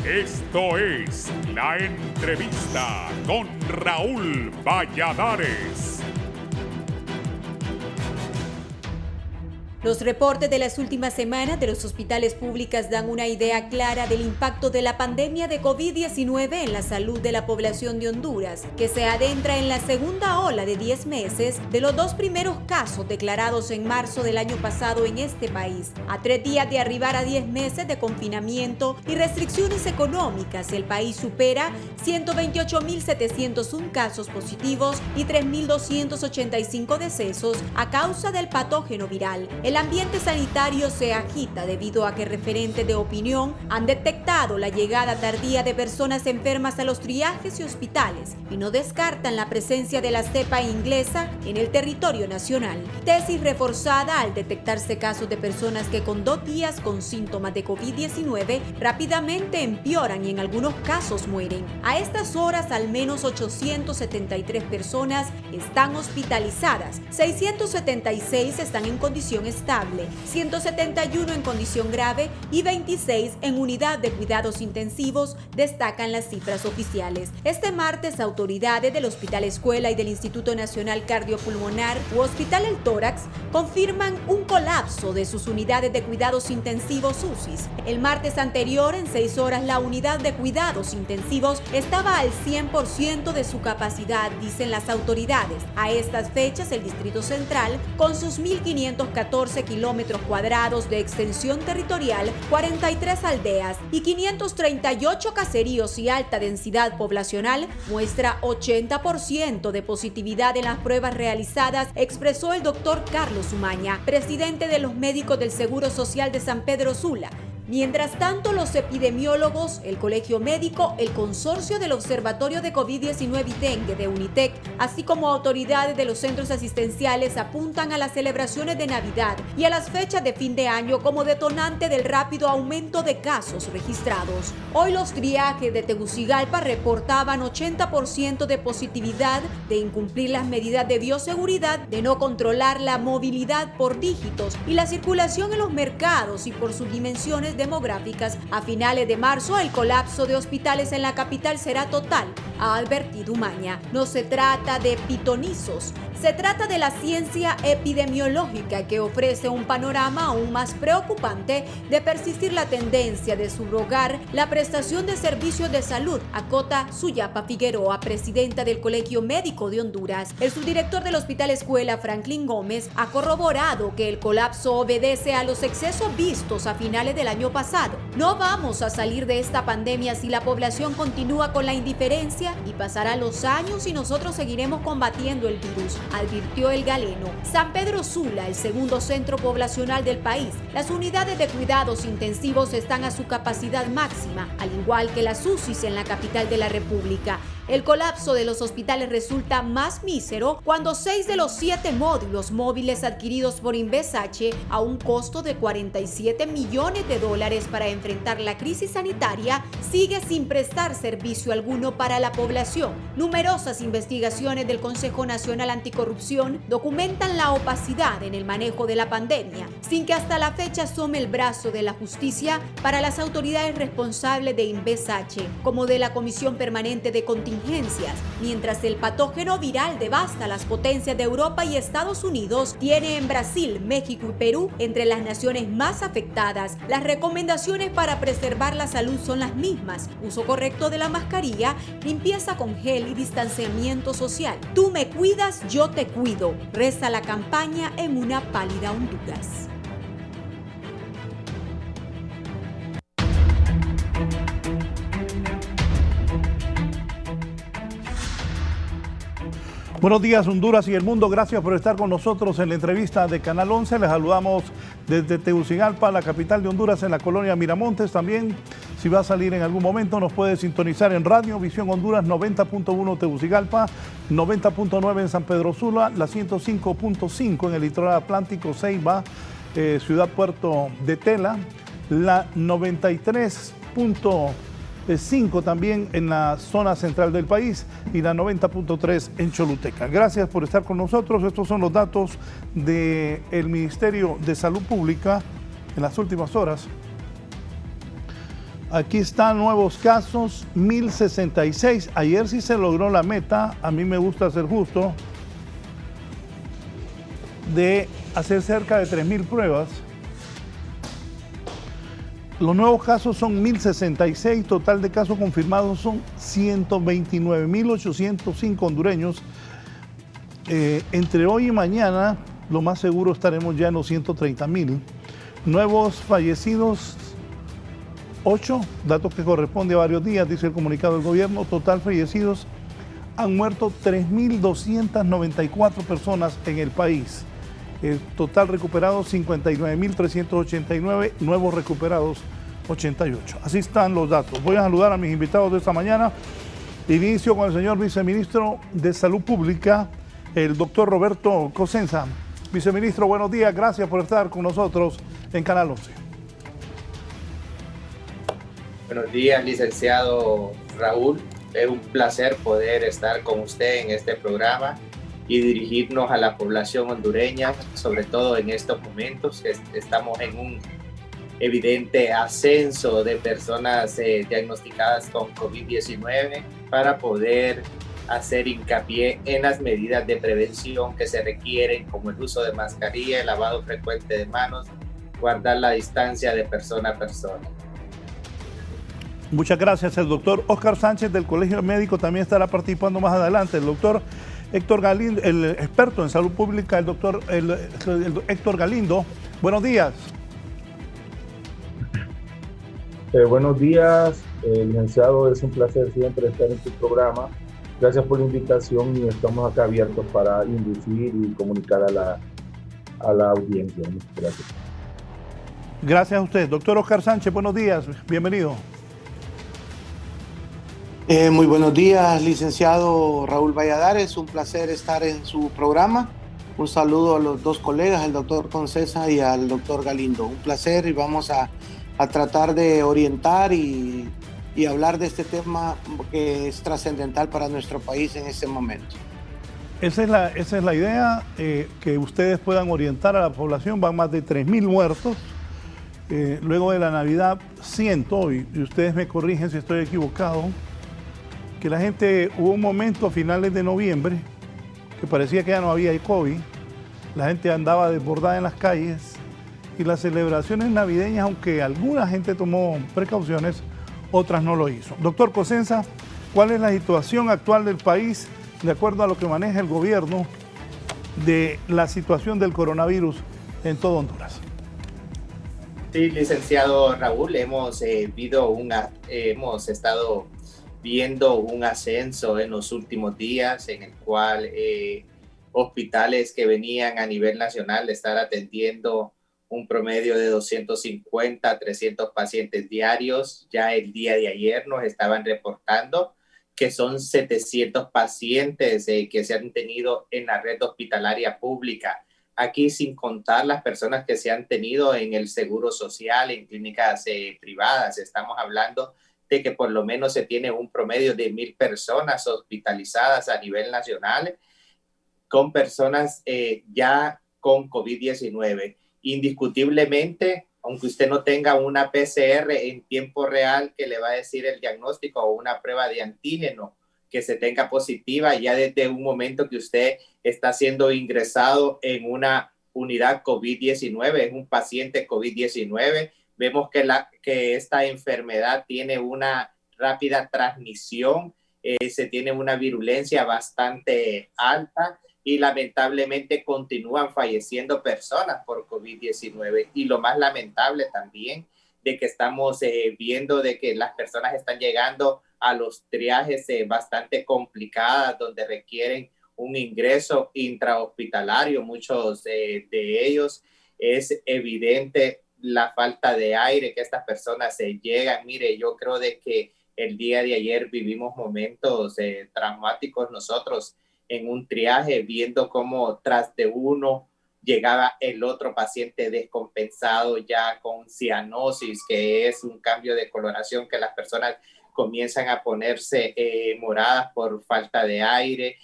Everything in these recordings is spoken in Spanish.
Esto es La Entrevista con Raúl Valladares. Los reportes de las últimas semanas de los hospitales públicos dan una idea clara del impacto de la pandemia de COVID-19 en la salud de la población de Honduras, que se adentra en la segunda ola de 10 meses de los 2 primeros casos declarados en marzo del año pasado en este país. A 3 días de arribar a 10 meses de confinamiento y restricciones económicas, el país supera 128.701 casos positivos y 3.285 decesos a causa del patógeno viral. El ambiente sanitario se agita debido a que referentes de opinión han detectado la llegada tardía de personas enfermas a los triajes y hospitales y no descartan la presencia de la cepa inglesa en el territorio nacional. Tesis reforzada al detectarse casos de personas que con 2 días con síntomas de COVID-19 rápidamente empeoran y en algunos casos mueren. A estas horas al menos 873 personas están hospitalizadas, 676 están en condición estable, 171 en condición grave y 26 en unidad de cuidados intensivos, destacan las cifras oficiales. Este martes, autoridades del Hospital Escuela y del Instituto Nacional Cardiopulmonar u Hospital El Tórax confirman un colapso de sus unidades de cuidados intensivos UCIs. El martes anterior, en 6 horas, la unidad de cuidados intensivos estaba al 100% de su capacidad, dicen las autoridades. A estas fechas, el Distrito Central, con sus 1.514 kilómetros cuadrados de extensión territorial, 43 aldeas y 538 caseríos y alta densidad poblacional, muestra 80% de positividad en las pruebas realizadas, expresó el doctor Carlos Umaña, presidente de los médicos del Seguro Social de San Pedro Sula. Mientras tanto, los epidemiólogos, el Colegio Médico, el Consorcio del Observatorio de COVID-19 y Dengue de Unitec, así como autoridades de los centros asistenciales apuntan a las celebraciones de Navidad y a las fechas de fin de año como detonante del rápido aumento de casos registrados. Hoy los triajes de Tegucigalpa reportaban 80% de positividad, de incumplir las medidas de bioseguridad, de no controlar la movilidad por dígitos y la circulación en los mercados y por sus dimensiones demográficas. A finales de marzo, el colapso de hospitales en la capital será total, ha advertido Umaña. No se trata de pitonizos, se trata de la ciencia epidemiológica que ofrece un panorama aún más preocupante de persistir la tendencia de subrogar la prestación de servicios de salud, acota Suyapa Figueroa, presidenta del Colegio Médico de Honduras. El subdirector del Hospital Escuela, Franklin Gómez, ha corroborado que el colapso obedece a los excesos vistos a finales del año pasado. No vamos a salir de esta pandemia si la población continúa con la indiferencia y pasarán los años y nosotros seguiremos combatiendo el virus, advirtió el galeno. San Pedro Sula, el segundo centro poblacional del país. Las unidades de cuidados intensivos están a su capacidad máxima, al igual que las UCIs en la capital de la República. El colapso de los hospitales resulta más mísero cuando 6 de los 7 módulos móviles adquiridos por Invesache a un costo de $47 millones para enfrentar la crisis sanitaria sigue sin prestar servicio alguno para la población. Numerosas investigaciones del Consejo Nacional Anticorrupción documentan la opacidad en el manejo de la pandemia, sin que hasta la fecha asome el brazo de la justicia para las autoridades responsables de Invesache, como de la Comisión Permanente de Contingencias. Mientras el patógeno viral devasta las potencias de Europa y Estados Unidos, tiene en Brasil, México y Perú entre las naciones más afectadas. Las recomendaciones para preservar la salud son las mismas: uso correcto de la mascarilla, limpieza con gel y distanciamiento social. Tú me cuidas, yo te cuido, reza la campaña en una pálida Honduras. Buenos días, Honduras y el mundo. Gracias por estar con nosotros en la entrevista de Canal 11. Les saludamos desde Tegucigalpa, la capital de Honduras, en la colonia Miramontes. También, si va a salir en algún momento, nos puede sintonizar en Radio Visión Honduras 90.1 Tegucigalpa, 90.9 en San Pedro Sula, la 105.5 en el litoral atlántico, Ceiba, Ciudad Puerto de Tela, la 93.5 también en la zona central del país y la 90.3 en Choluteca. Gracias por estar con nosotros. Estos son los datos del Ministerio de Salud Pública en las últimas horas. Aquí están nuevos casos, 1066. Ayer sí se logró la meta, a mí me gusta ser justo, de hacer cerca de 3000 pruebas. Los nuevos casos son 1066, total de casos confirmados son 129.805 hondureños. Entre hoy y mañana, lo más seguro estaremos ya en los 130.000. Nuevos fallecidos, 8, datos que corresponde a varios días, dice el comunicado del gobierno. Total fallecidos, han muerto 3.294 personas en el país. El total recuperados 59.389, nuevos recuperados 88. Así están los datos. Voy a saludar a mis invitados de esta mañana. Inicio con el señor viceministro de Salud Pública, el doctor Roberto Cosenza. Viceministro, buenos días. Gracias por estar con nosotros en Canal 11. Buenos días, licenciado Raúl. Es un placer poder estar con usted en este programa y dirigirnos a la población hondureña, sobre todo en estos momentos que estamos en un evidente ascenso de personas diagnosticadas con COVID-19, para poder hacer hincapié en las medidas de prevención que se requieren, como el uso de mascarilla, el lavado frecuente de manos, guardar la distancia de persona a persona. Muchas gracias. El doctor Oscar Sánchez del Colegio Médico también estará participando más adelante. El doctor Héctor Galindo, el experto en salud pública, el doctor Héctor Galindo. Buenos días. Buenos días, licenciado. Es un placer siempre estar en tu programa. Gracias por la invitación y estamos acá abiertos para inducir y comunicar a la audiencia. Muchas gracias. Gracias a usted. Doctor Oscar Sánchez, buenos días. Bienvenido. Muy buenos días, licenciado Raúl Valladares. Un placer estar en su programa. Un saludo a los dos colegas, al doctor Concesa y al doctor Galindo. Un placer, y vamos a tratar de orientar y hablar de este tema que es trascendental para nuestro país en este momento. Esa es la idea, que ustedes puedan orientar a la población. Van más de 3.000 muertos. Luego de la Navidad, siento, y ustedes me corrigen si estoy equivocado, que la gente, hubo un momento a finales de noviembre que parecía que ya no había COVID, la gente andaba desbordada en las calles, y las celebraciones navideñas, aunque alguna gente tomó precauciones, otras no lo hizo. Doctor Cosenza, ¿cuál es la situación actual del país, de acuerdo a lo que maneja el gobierno, de la situación del coronavirus en todo Honduras? Sí, licenciado Raúl, hemos estado viendo un ascenso en los últimos días, en el cual hospitales que venían a nivel nacional de estar atendiendo un promedio de 250 a 300 pacientes diarios, ya el día de ayer nos estaban reportando que son 700 pacientes que se han tenido en la red hospitalaria pública. Aquí sin contar las personas que se han tenido en el seguro social, en clínicas privadas. Estamos hablando de que por lo menos se tiene un promedio de 1,000 personas hospitalizadas a nivel nacional, con personas ya con COVID-19. Indiscutiblemente, aunque usted no tenga una PCR en tiempo real que le va a decir el diagnóstico, o una prueba de antígeno que se tenga positiva, ya desde un momento que usted está siendo ingresado en una unidad COVID-19, es un paciente COVID-19, vemos que esta enfermedad tiene una rápida transmisión, se tiene una virulencia bastante alta, y lamentablemente continúan falleciendo personas por COVID-19. Y lo más lamentable también, de que estamos viendo de que las personas están llegando a los triajes bastante complicadas, donde requieren un ingreso intrahospitalario. Muchos de ellos, es evidente la falta de aire que estas personas llegan. Mire, yo creo de que el día de ayer vivimos momentos traumáticos nosotros en un triaje, viendo cómo tras de uno llegaba el otro paciente descompensado, ya con cianosis, que es un cambio de coloración, que las personas comienzan a ponerse moradas por falta de aire,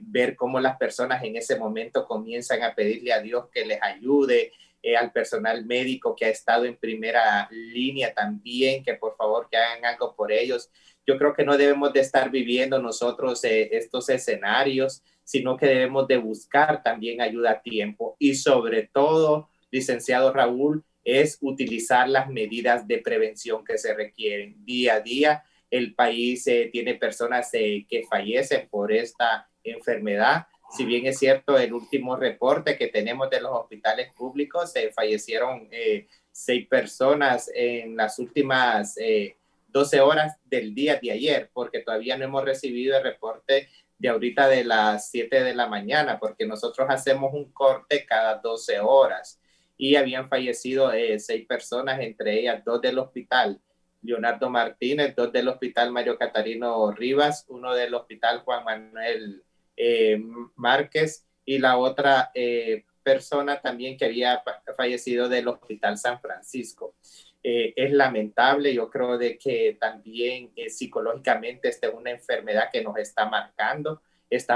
ver cómo las personas en ese momento comienzan a pedirle a Dios que les ayude, al personal médico que ha estado en primera línea también, que por favor que hagan algo por ellos. Yo creo que no debemos de estar viviendo nosotros estos escenarios, sino que debemos de buscar también ayuda a tiempo y sobre todo, licenciado Raúl, es utilizar las medidas de prevención que se requieren. Día a día, el país tiene personas que fallecen por esta enfermedad. Si bien es cierto, el último reporte que tenemos de los hospitales públicos, fallecieron 6 personas en las últimas 12 horas del día de ayer, porque todavía no hemos recibido el reporte de ahorita de las 7 de la mañana, porque nosotros hacemos un corte cada 12 horas y habían fallecido 6 personas, entre ellas 2 del hospital Leonardo Martínez, 2 del hospital Mario Catarino Rivas, 1 del hospital Juan Manuel Márquez y la otra persona también que había fallecido del hospital San Francisco. Es lamentable, yo creo de que también psicológicamente esta es una enfermedad que nos está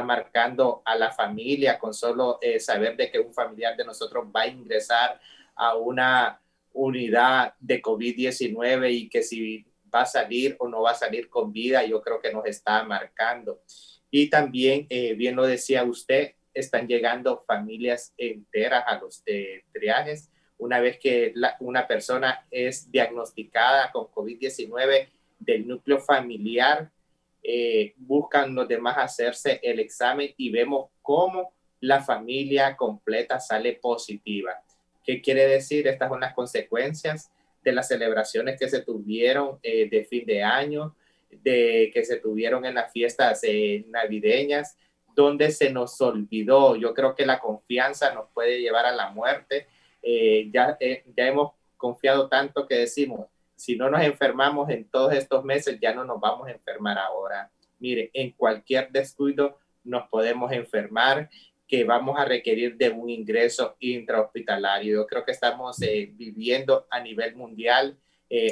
marcando a la familia con solo saber de que un familiar de nosotros va a ingresar a una unidad de COVID-19 y que si va a salir o no va a salir con vida, yo creo que nos está marcando. Y también, bien lo decía usted, están llegando familias enteras a los triajes. Una vez que una persona es diagnosticada con COVID-19 del núcleo familiar, buscan los demás hacerse el examen y vemos cómo la familia completa sale positiva. ¿Qué quiere decir? Estas son las consecuencias de las celebraciones que se tuvieron de fin de año, que se tuvieron en las fiestas navideñas, donde se nos olvidó. Yo creo que la confianza nos puede llevar a la muerte. Ya hemos confiado tanto que decimos, si no nos enfermamos en todos estos meses, ya no nos vamos a enfermar ahora. Mire, en cualquier descuido nos podemos enfermar, que vamos a requerir de un ingreso intrahospitalario. Yo creo que estamos viviendo a nivel mundial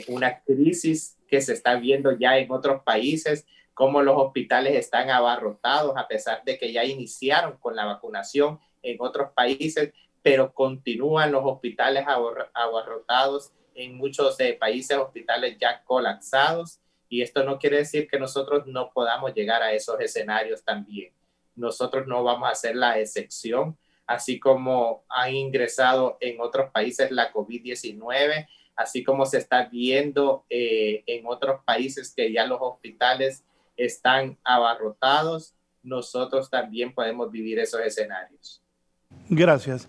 una crisis que se está viendo ya en otros países, como los hospitales están abarrotados, a pesar de que ya iniciaron con la vacunación en otros países, pero continúan los hospitales abarrotados en muchos países, hospitales ya colapsados, y esto no quiere decir que nosotros no podamos llegar a esos escenarios también. Nosotros no vamos a ser la excepción, así como han ingresado en otros países la COVID-19, así como se está viendo en otros países que ya los hospitales están abarrotados, nosotros también podemos vivir esos escenarios. Gracias.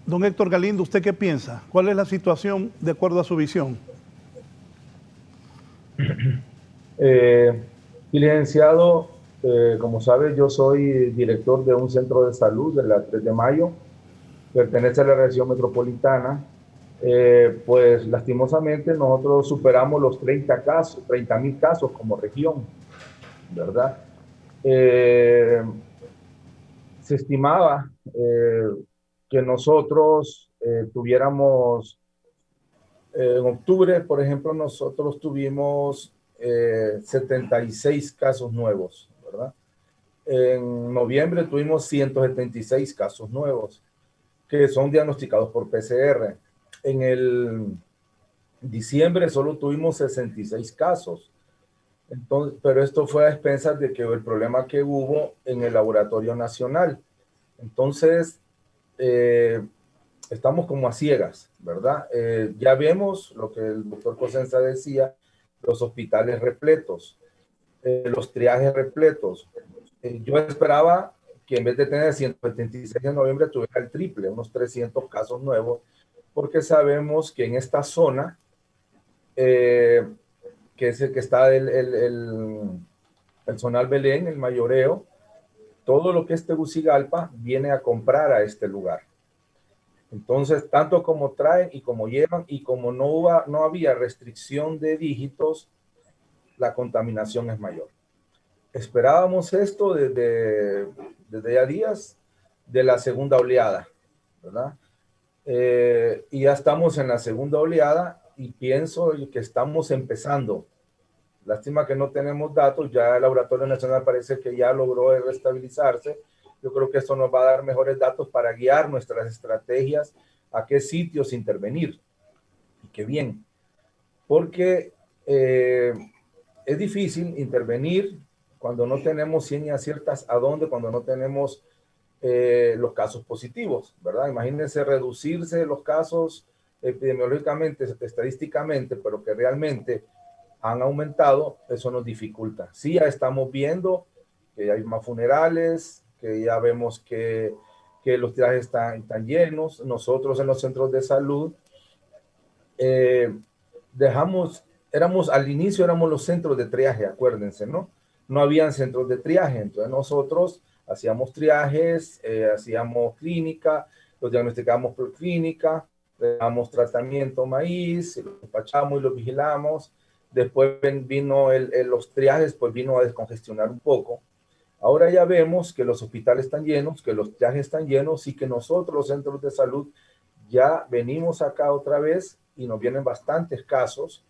Don Héctor Galindo, ¿usted qué piensa? ¿Cuál es la situación de acuerdo a su visión? Licenciado, como sabe, yo soy director de un centro de salud de la 3 de Mayo, pertenece a la región metropolitana. Pues lastimosamente nosotros superamos los 30.000 casos como región, ¿verdad? Se estimaba que nosotros tuviéramos, en octubre, por ejemplo, nosotros tuvimos 76 casos nuevos, ¿verdad? En noviembre tuvimos 176 casos nuevos que son diagnosticados por PCR. En el diciembre solo tuvimos 66 casos. Entonces, pero esto fue a expensas de que el problema que hubo en el laboratorio nacional. Entonces, estamos como a ciegas, ¿verdad? Ya vemos lo que el doctor Cosenza decía, los hospitales repletos, los triajes repletos. Yo esperaba que en vez de tener 176 en noviembre tuviera el triple, unos 300 casos nuevos, porque sabemos que en esta zona, que es el que está el Zonal Belén, el Mayoreo, todo lo que es Tegucigalpa viene a comprar a este lugar. Entonces, tanto como traen y como llevan, y como no había restricción de dígitos, la contaminación es mayor. Esperábamos esto desde ya días de la segunda oleada, ¿verdad? Y ya estamos en la segunda oleada y pienso que estamos empezando. Lástima que no tenemos datos, ya el Laboratorio Nacional parece que ya logró estabilizarse, Yo creo que esto nos va a dar mejores datos para guiar nuestras estrategias a qué sitios intervenir. Y qué bien, porque es difícil intervenir cuando no tenemos señas ciertas a dónde, cuando no tenemos los casos positivos, ¿verdad? Imagínense reducirse los casos epidemiológicamente, estadísticamente, pero que realmente han aumentado, eso nos dificulta. Sí, ya estamos viendo que hay más funerales, que ya vemos que los triajes están llenos. Nosotros en los centros de salud al inicio éramos los centros de triaje, acuérdense, ¿no? No habían centros de triaje, entonces nosotros hacíamos triajes, hacíamos clínica, los diagnosticamos por clínica, le damos tratamiento maíz, los despachamos y los vigilamos. Después vino los triajes, pues vino a descongestionar un poco. Ahora ya vemos que los hospitales están llenos, que los triajes están llenos y que nosotros, los centros de salud, ya venimos acá otra vez y nos vienen bastantes casos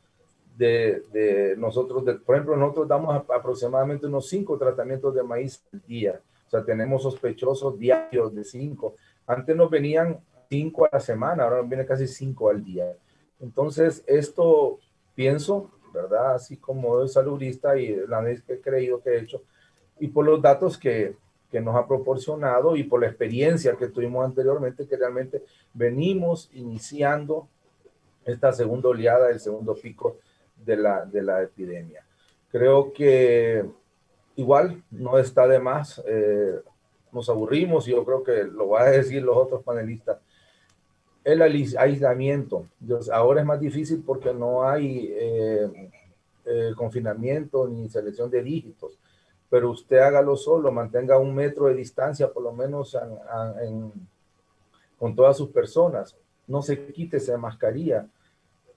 de nosotros. Por ejemplo, nosotros damos aproximadamente unos 5 tratamientos de maíz al día. O sea, tenemos sospechosos diarios de 5. Antes nos venían 5 a la semana, ahora nos vienen casi 5 al día. Entonces, esto pienso, ¿verdad? Así como de saludista y la vez que he creído que he hecho, y por los datos que nos ha proporcionado y por la experiencia que tuvimos anteriormente, que realmente venimos iniciando esta segunda oleada, el segundo pico de la epidemia. Creo que igual no está de más, nos aburrimos y yo creo que lo van a decir los otros panelistas. El aislamiento, ahora es más difícil porque no hay confinamiento ni selección de dígitos, pero usted hágalo solo, mantenga 1 metro de distancia por lo menos con todas sus personas, no se quite esa mascarilla,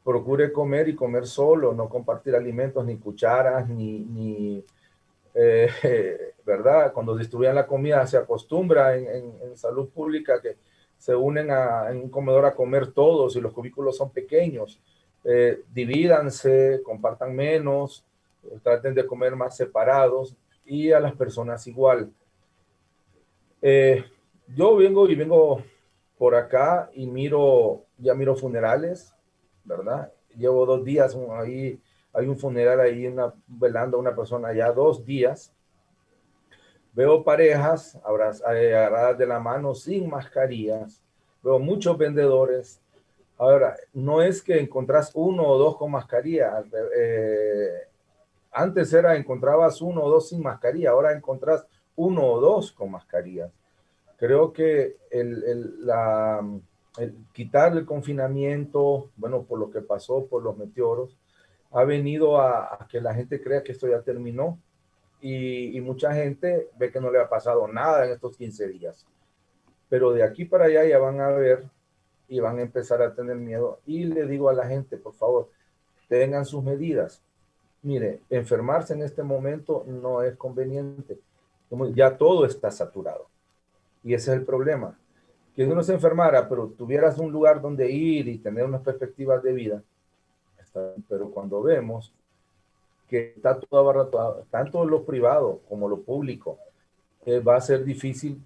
procure comer y comer solo, no compartir alimentos, ni cucharas, ¿verdad? Cuando distribuyan la comida se acostumbra en salud pública que se unen en un comedor a comer todos y los cubículos son pequeños. Divídanse, compartan menos, traten de comer más separados y a las personas igual. Yo vengo por acá y ya miro funerales, ¿verdad? Llevo 2 días ahí, hay un funeral ahí, velando a una persona ya 2 días. Veo parejas agarradas de la mano sin mascarillas. Veo muchos vendedores. Ahora, no es que encontrás 1 o 2 con mascarilla. Antes encontrabas 1 o 2 sin mascarilla. Ahora encontrás 1 o 2 con mascarillas. Creo que el quitar el confinamiento, bueno, por lo que pasó, por los meteoros, ha venido a que la gente crea que esto ya terminó. Y mucha gente ve que no le ha pasado nada en estos 15 días. Pero de aquí para allá ya van a ver y van a empezar a tener miedo. Y le digo a la gente, por favor, tengan sus medidas. Mire, enfermarse en este momento no es conveniente. Ya todo está saturado. Y ese es el problema. Que uno se enfermara, pero tuvieras un lugar donde ir y tener unas perspectivas de vida. Pero cuando vemos que está todo abarrotado, tanto lo privado como lo público, va a ser difícil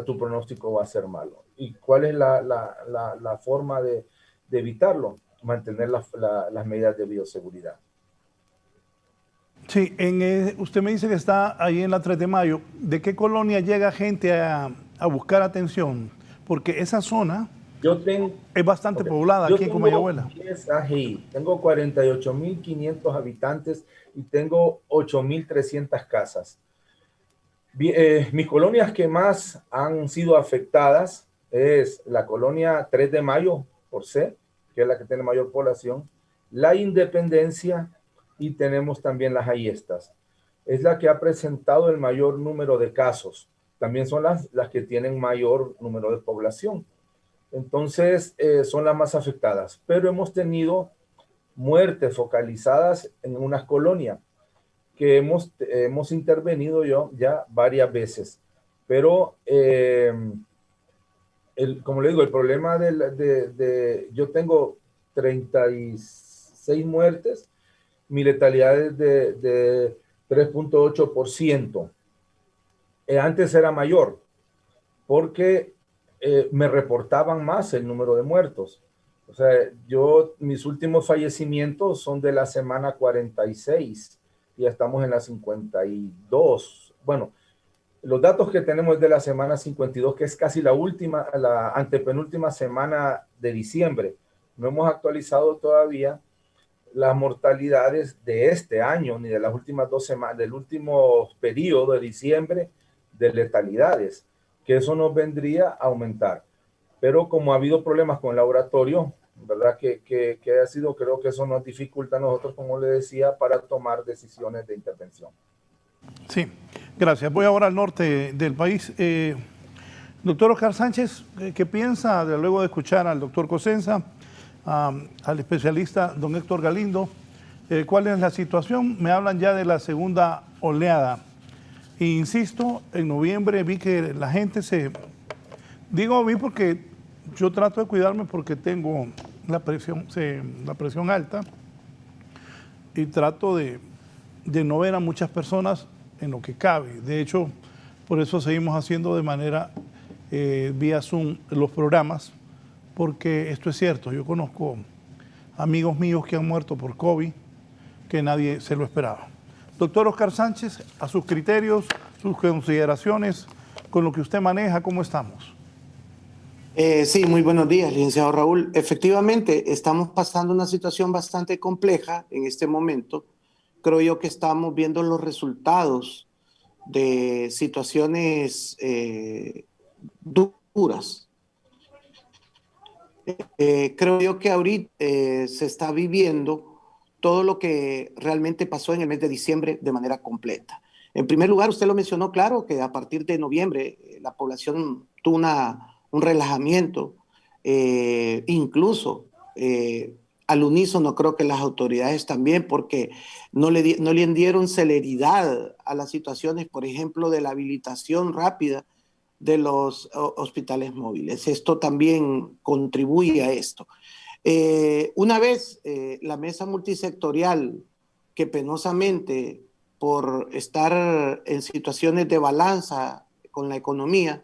tu pronóstico va a ser malo. ¿Y cuál es la forma de evitarlo? Mantener las medidas de bioseguridad. Sí, usted me dice que está ahí en la 3 de mayo. ¿De qué colonia llega gente a buscar atención? Porque esa zona es bastante poblada aquí en Comayagüela. Tengo 48.500 habitantes y tengo 8.300 casas. Mis colonias que más han sido afectadas es la colonia 3 de mayo, por C, que es la que tiene mayor población, la Independencia y tenemos también las Ayestas. Es la que ha presentado el mayor número de casos. También son las que tienen mayor número de población. Entonces, son las más afectadas. Pero hemos tenido muertes focalizadas en unas colonias que hemos intervenido ya varias veces. Pero, como le digo, el problema yo tengo 36 muertes, mi letalidad es de 3.8%. Antes era mayor, porque me reportaban más el número de muertos. O sea, mis últimos fallecimientos son de la semana 46, y ya estamos en la 52. Bueno, los datos que tenemos es de la semana 52, que es casi la antepenúltima semana de diciembre. No hemos actualizado todavía las mortalidades de este año, ni de las últimas 2 semanas, del último periodo de diciembre, de letalidades, que eso nos vendría a aumentar. Pero como ha habido problemas con el laboratorio, ¿verdad? Que ha sido, creo que eso nos dificulta a nosotros, como le decía, para tomar decisiones de intervención. Sí, gracias. Voy ahora al norte del país. Doctor Oscar Sánchez, ¿qué piensa luego de escuchar al doctor Cosenza, al especialista don Héctor Galindo? ¿Cuál es la situación? Me hablan ya de la segunda oleada. E insisto, en noviembre vi que la gente Digo vi porque yo trato de cuidarme porque tengo la presión alta y trato de no ver a muchas personas en lo que cabe. De hecho, por eso seguimos haciendo de manera vía Zoom los programas, porque esto es cierto. Yo conozco amigos míos que han muerto por COVID, que nadie se lo esperaba. Doctor Oscar Sánchez, a sus criterios, sus consideraciones, con lo que usted maneja, ¿cómo estamos? Sí, muy buenos días, licenciado Raúl. Efectivamente, estamos pasando una situación bastante compleja en este momento. Creo yo que estamos viendo los resultados de situaciones duras. Creo yo que ahorita se está viviendo todo lo que realmente pasó en el mes de diciembre de manera completa. En primer lugar, usted lo mencionó claro, que a partir de noviembre la población tuvo un relajamiento, incluso al unísono creo que las autoridades también, porque no le dieron celeridad a las situaciones, por ejemplo, de la habilitación rápida de los hospitales móviles. Esto también contribuye a esto. Una vez la mesa multisectorial, que penosamente por estar en situaciones de balanza con la economía,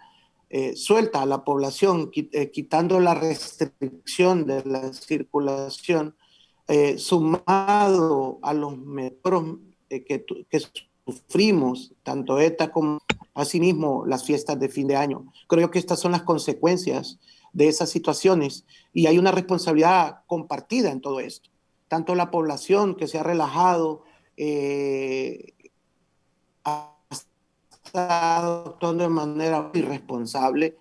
suelta a la población, quitando la restricción de la circulación, sumado a los mejoros que sufrimos, tanto ETA como asimismo las fiestas de fin de año. Creo que estas son las consecuencias de esas situaciones y hay una responsabilidad compartida en todo esto. Tanto la población que se ha relajado, está actuando de manera irresponsable,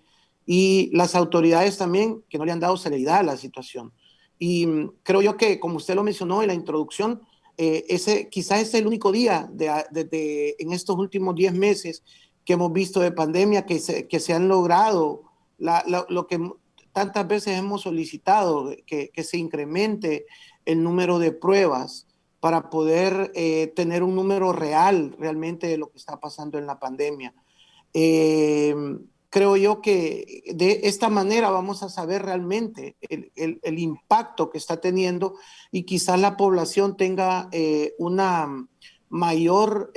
y las autoridades también que no le han dado celeridad a la situación. Y creo yo que, como usted lo mencionó en la introducción, quizás es el único día en estos últimos 10 meses que hemos visto de pandemia que se han logrado lo que tantas veces hemos solicitado, que se incremente el número de pruebas para poder tener un número real realmente de lo que está pasando en la pandemia. Creo yo que de esta manera vamos a saber realmente el impacto que está teniendo, y quizás la población tenga una mayor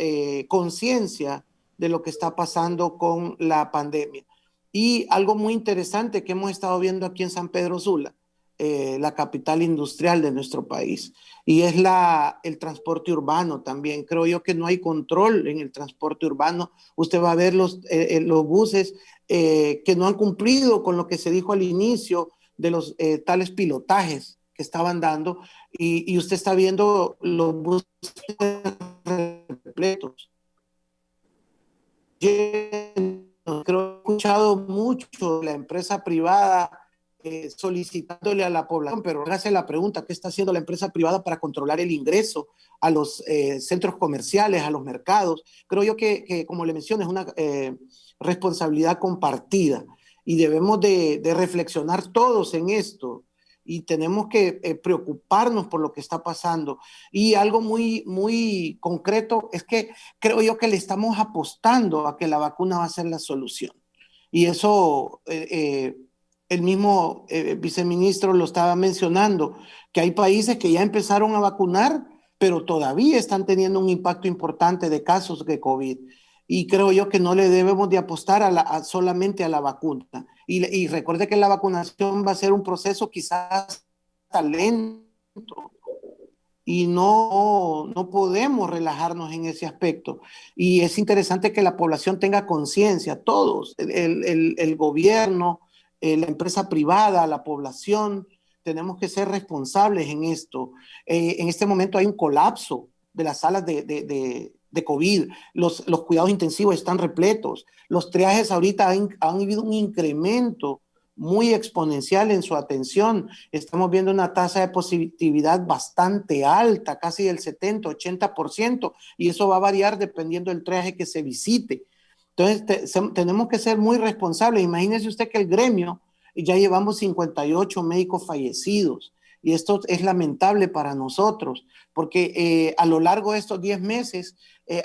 conciencia de lo que está pasando con la pandemia. Y algo muy interesante que hemos estado viendo aquí en San Pedro Sula, la capital industrial de nuestro país, y es el transporte urbano también. Creo yo que no hay control en el transporte urbano. Usted va a ver los buses que no han cumplido con lo que se dijo al inicio de los tales pilotajes que estaban dando, y usted está viendo los buses repletos. Yo creo que he escuchado mucho de la empresa privada solicitándole a la población, pero hace la pregunta: ¿qué está haciendo la empresa privada para controlar el ingreso a los centros comerciales, a los mercados? Creo yo que como le mencioné, es una responsabilidad compartida, y debemos de reflexionar todos en esto, y tenemos que preocuparnos por lo que está pasando. Y algo muy, muy concreto es que creo yo que le estamos apostando a que la vacuna va a ser la solución, y eso el mismo viceministro lo estaba mencionando, que hay países que ya empezaron a vacunar, pero todavía están teniendo un impacto importante de casos de COVID. y creo yo que no le debemos de apostar solamente a la vacuna. Y recuerde que la vacunación va a ser un proceso quizás lento y no podemos relajarnos en ese aspecto. Y es interesante que la población tenga conciencia, todos, el gobierno, la empresa privada, la población, tenemos que ser responsables en esto. En este momento hay un colapso de las salas de COVID, los cuidados intensivos están repletos, los triajes ahorita han habido un incremento muy exponencial en su atención. Estamos viendo una tasa de positividad bastante alta, casi del 70-80%, y eso va a variar dependiendo del triaje que se visite. Entonces, tenemos que ser muy responsables. Imagínese usted que el gremio ya llevamos 58 médicos fallecidos, y esto es lamentable para nosotros, porque a lo largo de estos 10 meses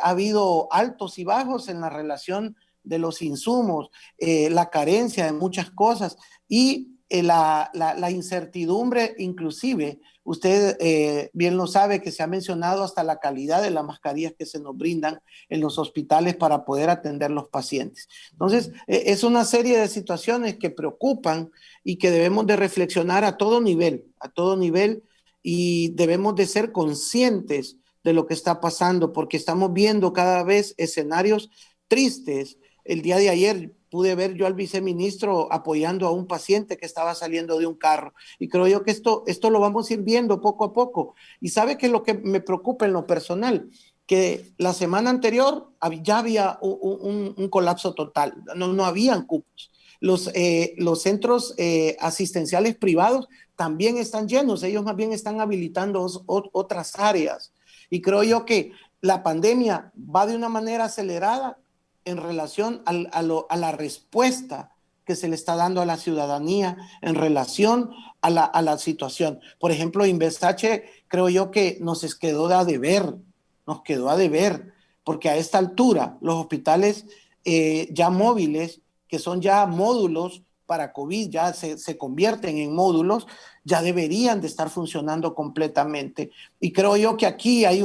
ha habido altos y bajos en la relación de los insumos, la carencia de muchas cosas y la incertidumbre, inclusive, usted bien lo sabe que se ha mencionado hasta la calidad de las mascarillas que se nos brindan en los hospitales para poder atender los pacientes. Entonces, es una serie de situaciones que preocupan y que debemos de reflexionar a todo nivel, y debemos de ser conscientes de lo que está pasando, porque estamos viendo cada vez escenarios tristes. El día de ayer pude ver yo al viceministro apoyando a un paciente que estaba saliendo de un carro. Y creo yo que esto lo vamos a ir viendo poco a poco. Y sabe que lo que me preocupa en lo personal, que la semana anterior ya había un colapso total. No habían cupos. Los centros asistenciales privados también están llenos. Ellos más bien están habilitando otras áreas. Y creo yo que la pandemia va de una manera acelerada en relación a la respuesta que se le está dando a la ciudadanía en relación a la situación. Por ejemplo, Invesache creo yo que nos quedó a deber, porque a esta altura los hospitales ya móviles, que son ya módulos para COVID, ya se convierten en módulos, ya deberían de estar funcionando completamente. Y creo yo que aquí hay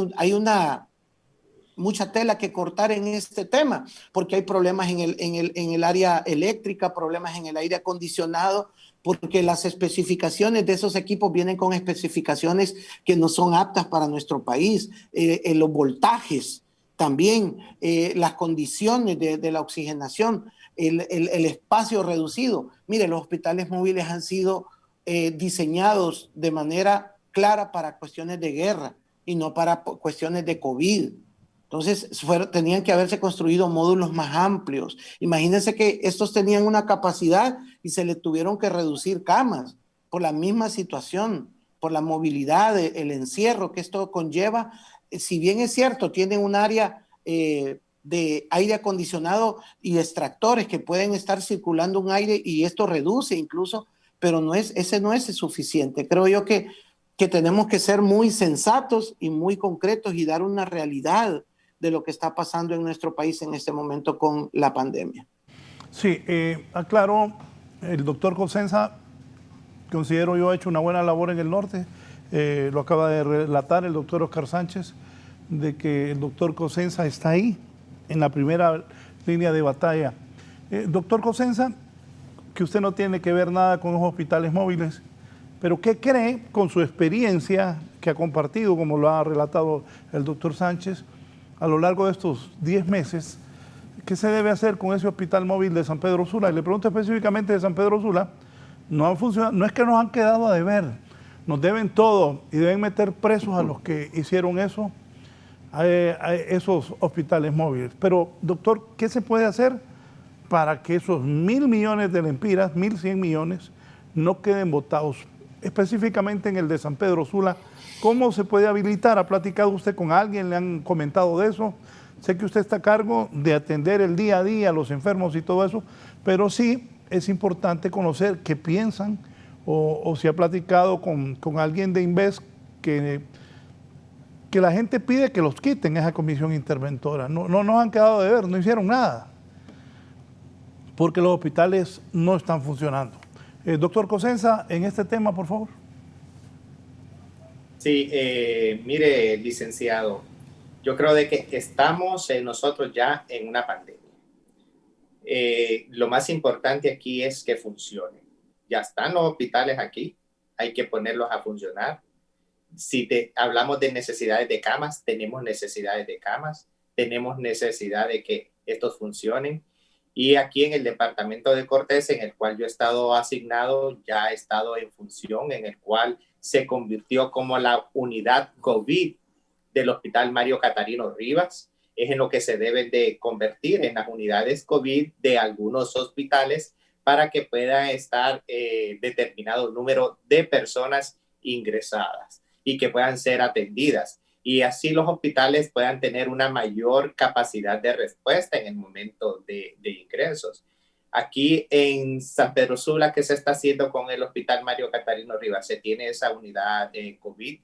mucha tela que cortar en este tema, porque hay problemas en el área eléctrica, problemas en el aire acondicionado, porque las especificaciones de esos equipos vienen con especificaciones que no son aptas para nuestro país, los voltajes también, las condiciones de la oxigenación, el espacio reducido. Mire, los hospitales móviles han sido diseñados de manera clara para cuestiones de guerra y no para cuestiones de COVID. Entonces, tenían que haberse construido módulos más amplios. Imagínense que estos tenían una capacidad y se le tuvieron que reducir camas por la misma situación, por la movilidad, el encierro que esto conlleva. Si bien es cierto, tienen un área de aire acondicionado y extractores que pueden estar circulando un aire y esto reduce incluso, pero ese no es suficiente. Creo yo que tenemos que ser muy sensatos y muy concretos y dar una realidad de lo que está pasando en nuestro país en este momento con la pandemia. Sí, aclaro, el doctor Cosenza, considero yo, ha hecho una buena labor en el norte. Lo acaba de relatar el doctor Oscar Sánchez, de que el doctor Cosenza está ahí, en la primera línea de batalla. Doctor Cosenza, que usted no tiene que ver nada con los hospitales móviles, pero ¿qué cree con su experiencia que ha compartido, como lo ha relatado el doctor Sánchez, a lo largo de estos 10 meses? ¿Qué se debe hacer con ese hospital móvil de San Pedro Sula? Y le pregunto específicamente de San Pedro Sula. No han funcionado, no es que nos han quedado a deber, nos deben todo y deben meter presos a los que hicieron eso, a esos hospitales móviles. Pero, doctor, ¿qué se puede hacer para que esos 1.000 millones de lempiras, 1.100 millones, no queden botados? Específicamente en el de San Pedro Sula, ¿cómo se puede habilitar? ¿Ha platicado usted con alguien? ¿Le han comentado de eso? Sé que usted está a cargo de atender el día a día a los enfermos y todo eso, pero sí es importante conocer qué piensan o si ha platicado con alguien de Inves que la gente pide que los quiten esa comisión interventora. No nos han quedado de ver, no hicieron nada, porque los hospitales no están funcionando. Doctor Cosenza, en este tema, por favor. Sí, mire, licenciado, Yo creo de que estamos nosotros ya en una pandemia. Lo más importante aquí es que funcione. Ya están los hospitales aquí, hay que ponerlos a funcionar. Si hablamos de necesidades de camas, tenemos necesidades de camas, tenemos necesidad de que estos funcionen. Y aquí en el departamento de Cortés, en el cual yo he estado asignado, ya ha estado en función, en el cual se convirtió como la unidad COVID del Hospital Mario Catarino Rivas. Es en lo que se deben de convertir en las unidades COVID de algunos hospitales para que pueda estar determinado número de personas ingresadas y que puedan ser atendidas. Y así los hospitales puedan tener una mayor capacidad de respuesta en el momento de ingresos. Aquí en San Pedro Sula, ¿qué se está haciendo con el Hospital Mario Catarino Rivas? Se tiene esa unidad de COVID.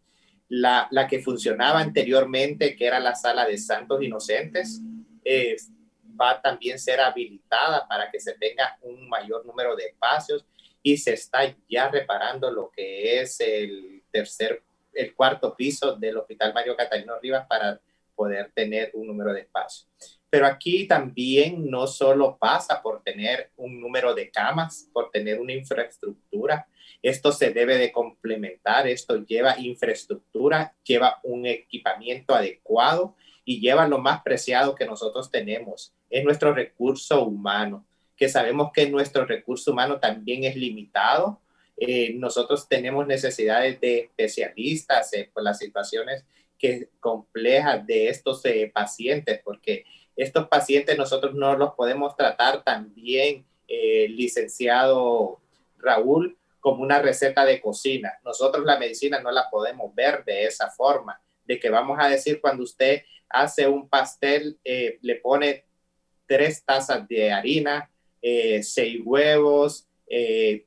La que funcionaba anteriormente, que era la sala de Santos Inocentes, va a también ser habilitada para que se tenga un mayor número de espacios y se está ya reparando lo que es el cuarto piso del Hospital Mario Catarino Rivas para poder tener un número de espacios. Pero aquí también no solo pasa por tener un número de camas, por tener una infraestructura. Esto se debe de complementar, esto lleva infraestructura, lleva un equipamiento adecuado y lleva lo más preciado que nosotros tenemos, es nuestro recurso humano, que sabemos que nuestro recurso humano también es limitado. Nosotros tenemos necesidades de especialistas por las situaciones complejas de estos pacientes, porque estos pacientes nosotros no los podemos tratar tan bien, licenciado Raúl, como una receta de cocina. Nosotros la medicina no la podemos ver de esa forma, de que vamos a decir cuando usted hace un pastel, le pone 3 tazas de harina, 6 huevos,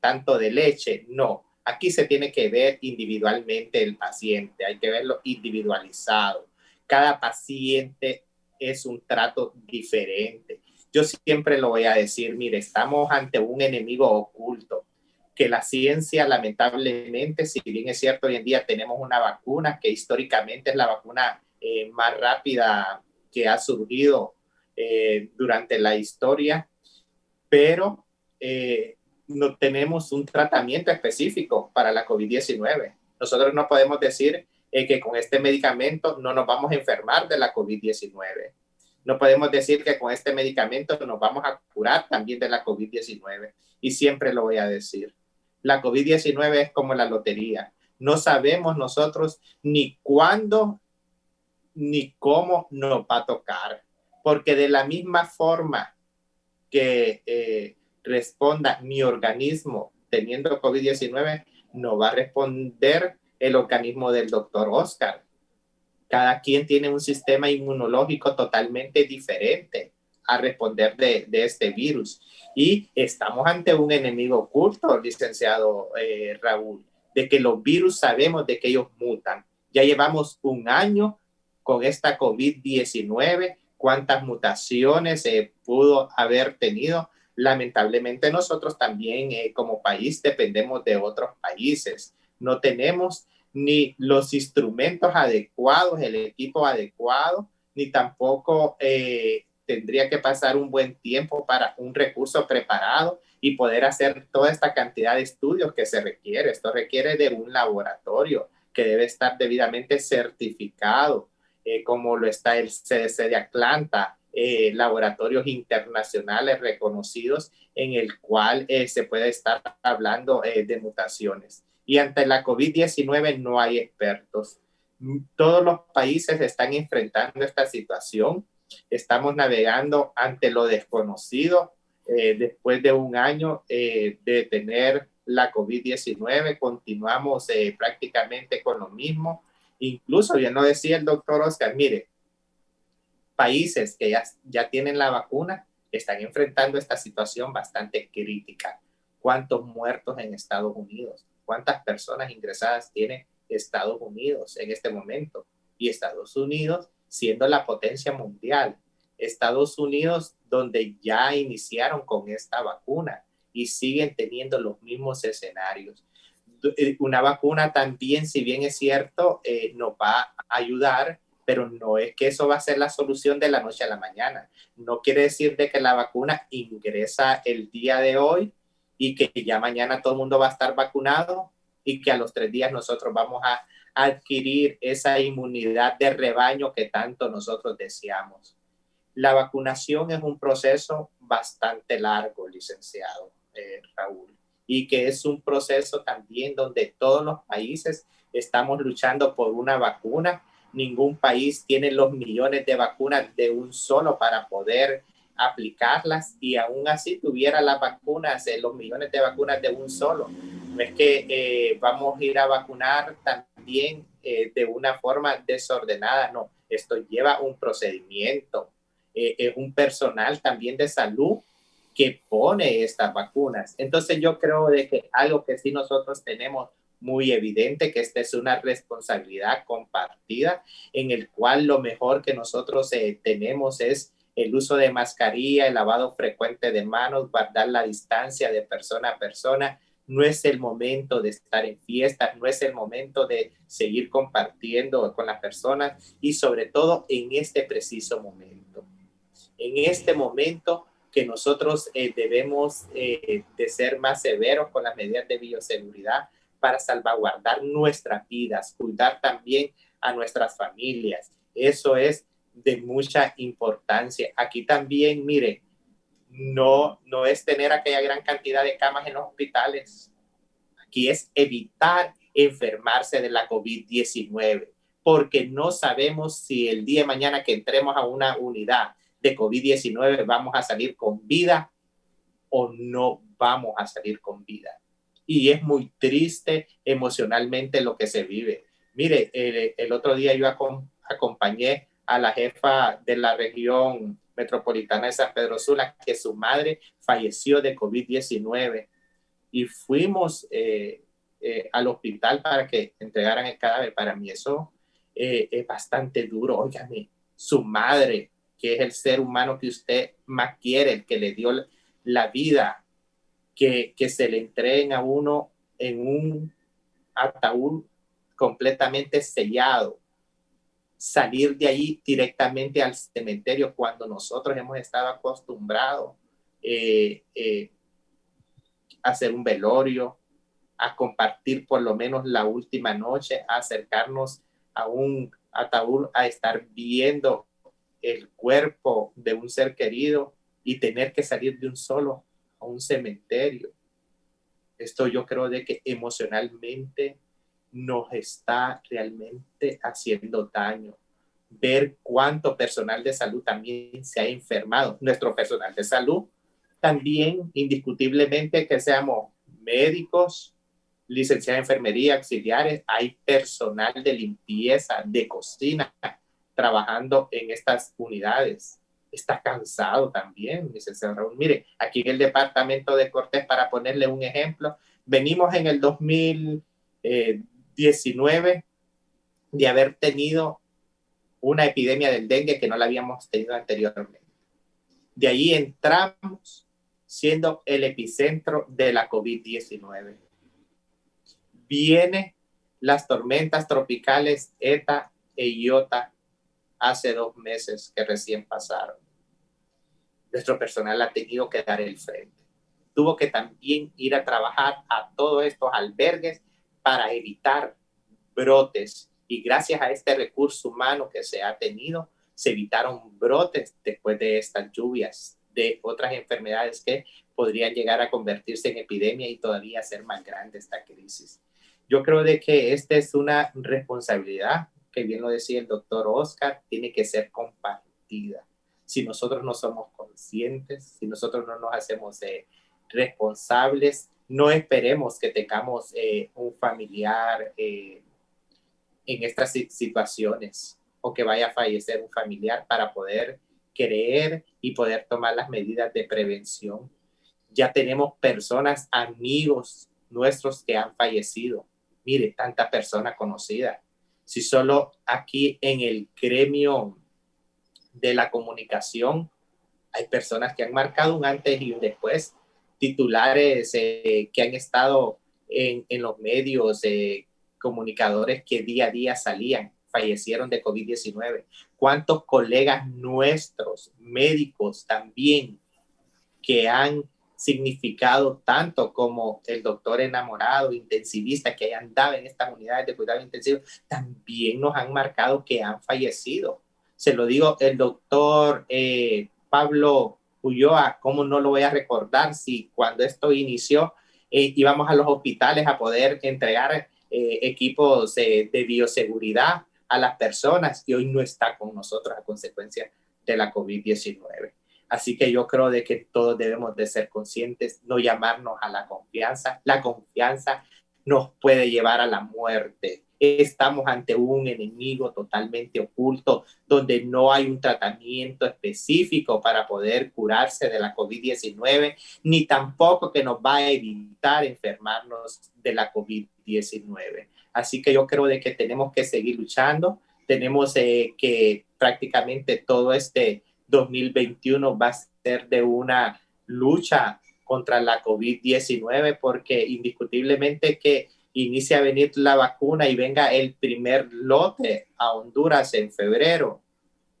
tanto de leche. No, aquí se tiene que ver individualmente el paciente, hay que verlo individualizado. Cada paciente es un trato diferente. Yo siempre lo voy a decir, mire, estamos ante un enemigo oculto, que la ciencia lamentablemente, si bien es cierto, hoy en día tenemos una vacuna que históricamente es la vacuna más rápida que ha surgido durante la historia, pero no tenemos un tratamiento específico para la COVID-19. Nosotros no podemos decir que con este medicamento no nos vamos a enfermar de la COVID-19. No podemos decir que con este medicamento nos vamos a curar también de la COVID-19. Y siempre lo voy a decir. La COVID-19 es como la lotería. No sabemos nosotros ni cuándo ni cómo nos va a tocar. Porque de la misma forma que responda mi organismo teniendo COVID-19, no va a responder el organismo del doctor Oscar. Cada quien tiene un sistema inmunológico totalmente diferente a responder de este virus. Y estamos ante un enemigo oculto, licenciado Raúl, de que los virus sabemos de que ellos mutan. Ya llevamos un año con esta COVID-19, cuántas mutaciones pudo haber tenido. Lamentablemente nosotros también como país dependemos de otros países. No tenemos ni los instrumentos adecuados, el equipo adecuado, ni tampoco tendría que pasar un buen tiempo para un recurso preparado y poder hacer toda esta cantidad de estudios que se requiere. Esto requiere de un laboratorio que debe estar debidamente certificado, como lo está el CDC de Atlanta, laboratorios internacionales reconocidos en el cual se puede estar hablando de mutaciones. Y ante la COVID-19 no hay expertos. Todos los países están enfrentando esta situación. Estamos navegando ante lo desconocido. Después de un año de tener la COVID-19, continuamos prácticamente con lo mismo. Incluso, bien lo decía el doctor Oscar, mire, países que ya tienen la vacuna están enfrentando esta situación bastante crítica. ¿Cuántos muertos en Estados Unidos? ¿Cuántas personas ingresadas tiene Estados Unidos en este momento? Y Estados Unidos siendo la potencia mundial. Estados Unidos donde ya iniciaron con esta vacuna y siguen teniendo los mismos escenarios. Una vacuna también, si bien es cierto, nos va a ayudar pero no es que eso va a ser la solución de la noche a la mañana. No quiere decir de que la vacuna ingresa el día de hoy y que ya mañana todo el mundo va a estar vacunado y que a los 3 días nosotros vamos a adquirir esa inmunidad de rebaño que tanto nosotros deseamos. La vacunación es un proceso bastante largo, licenciado Raúl, y que es un proceso también donde todos los países estamos luchando por una vacuna. Ningún país tiene los millones de vacunas de un solo para poder aplicarlas, y aún así tuviera las vacunas, los millones de vacunas de un solo. No es que vamos a ir a vacunar también de una forma desordenada, no. Esto lleva un procedimiento, es un personal también de salud que pone estas vacunas. Entonces yo creo de que algo que sí nosotros tenemos muy evidente, que esta es una responsabilidad compartida, en el cual lo mejor que nosotros tenemos es el uso de mascarilla, el lavado frecuente de manos, guardar la distancia de persona a persona. No es el momento de estar en fiestas, no es el momento de seguir compartiendo con las personas, y sobre todo en este preciso momento. En este momento que nosotros debemos de ser más severos con las medidas de bioseguridad para salvaguardar nuestras vidas, cuidar también a nuestras familias. Eso es de mucha importancia. Aquí también, mire, no es tener aquella gran cantidad de camas en los hospitales. Aquí es evitar enfermarse de la COVID-19, porque no sabemos si el día de mañana que entremos a una unidad de COVID-19 vamos a salir con vida o no vamos a salir con vida. Y es muy triste emocionalmente lo que se vive. Mire, el otro día yo acompañé a la jefa de la región metropolitana de San Pedro Sula, que su madre falleció de COVID-19, y fuimos al hospital para que entregaran el cadáver. Para mí eso es bastante duro. Óigame, su madre, que es el ser humano que usted más quiere, el que le dio la vida, que se le entreguen a uno en un ataúd completamente sellado, salir de ahí directamente al cementerio cuando nosotros hemos estado acostumbrados a hacer un velorio, a compartir por lo menos la última noche, a acercarnos a un ataúd, a estar viendo el cuerpo de un ser querido y tener que salir de un solo a un cementerio. Esto yo creo de que emocionalmente nos está realmente haciendo daño. Ver cuánto personal de salud también se ha enfermado. Nuestro personal de salud también, indiscutiblemente, que seamos médicos, licenciados en enfermería, auxiliares, hay personal de limpieza, de cocina, trabajando en estas unidades. Está cansado también, licenciado Raúl. Mire, aquí en el departamento de Cortés, para ponerle un ejemplo, venimos en el 2019 de haber tenido una epidemia del dengue que no la habíamos tenido anteriormente. De ahí entramos siendo el epicentro de la COVID-19. Vienen las tormentas tropicales ETA e IOTA hace 2 meses que recién pasaron. Nuestro personal ha tenido que dar el frente. Tuvo que también ir a trabajar a todos estos albergues para evitar brotes. Y gracias a este recurso humano que se ha tenido, se evitaron brotes después de estas lluvias de otras enfermedades que podrían llegar a convertirse en epidemia y todavía hacer más grande esta crisis. Yo creo de que esta es una responsabilidad que, bien lo decía el doctor Oscar, tiene que ser compartida. Si nosotros no somos conscientes, si nosotros no nos hacemos responsables, no esperemos que tengamos un familiar en estas situaciones o que vaya a fallecer un familiar para poder creer y poder tomar las medidas de prevención. Ya tenemos personas, amigos nuestros que han fallecido. Mire, tanta persona conocida. Si solo aquí en el gremio de la comunicación hay personas que han marcado un antes y un después, titulares que han estado en los medios, comunicadores que día a día salían fallecieron de COVID-19. ¿Cuántos colegas nuestros, médicos también, que han significado tanto como el doctor enamorado, intensivista, que andaba en estas unidades de cuidado intensivo, también nos han marcado que han fallecido? Se lo digo, el doctor Pablo Ulloa, ¿cómo no lo voy a recordar si cuando esto inició íbamos a los hospitales a poder entregar equipos de bioseguridad a las personas, y hoy no está con nosotros a consecuencia de la COVID-19? Así que yo creo de que todos debemos de ser conscientes, no llamarnos a la confianza. La confianza nos puede llevar a la muerte. Estamos ante un enemigo totalmente oculto, donde no hay un tratamiento específico para poder curarse de la COVID-19, ni tampoco que nos va a evitar enfermarnos de la COVID-19. Así que yo creo de que tenemos que seguir luchando. Tenemos que prácticamente todo este 2021 va a ser de una lucha contra la COVID-19, porque indiscutiblemente que inicia a venir la vacuna y venga el primer lote a Honduras en febrero,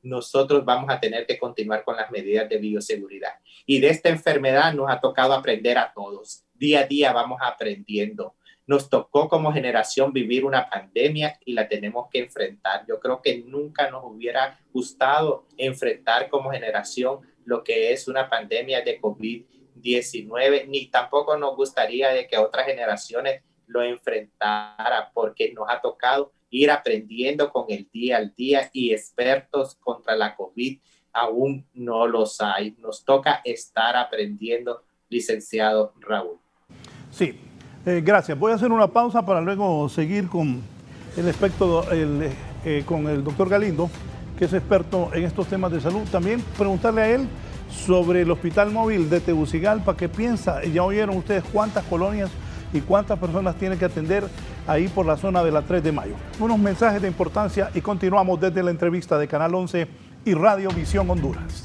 nosotros vamos a tener que continuar con las medidas de bioseguridad. Y de esta enfermedad nos ha tocado aprender a todos. Día a día vamos aprendiendo. Nos tocó como generación vivir una pandemia y la tenemos que enfrentar. Yo creo que nunca nos hubiera gustado enfrentar como generación lo que es una pandemia de COVID-19, ni tampoco nos gustaría de que otras generaciones lo enfrentara, porque nos ha tocado ir aprendiendo con el día al día, y expertos contra la COVID aún no los hay. Nos toca estar aprendiendo, licenciado Raúl. Sí, gracias. Voy a hacer una pausa para luego seguir con el aspecto, con el doctor Galindo, que es experto en estos temas de salud. También preguntarle a él sobre el hospital móvil de Tegucigalpa, ¿qué piensa? Ya oyeron ustedes cuántas colonias y cuántas personas tienen que atender ahí por la zona de la 3 de Mayo. Unos mensajes de importancia y continuamos desde la entrevista de Canal 11 y Radio Visión Honduras.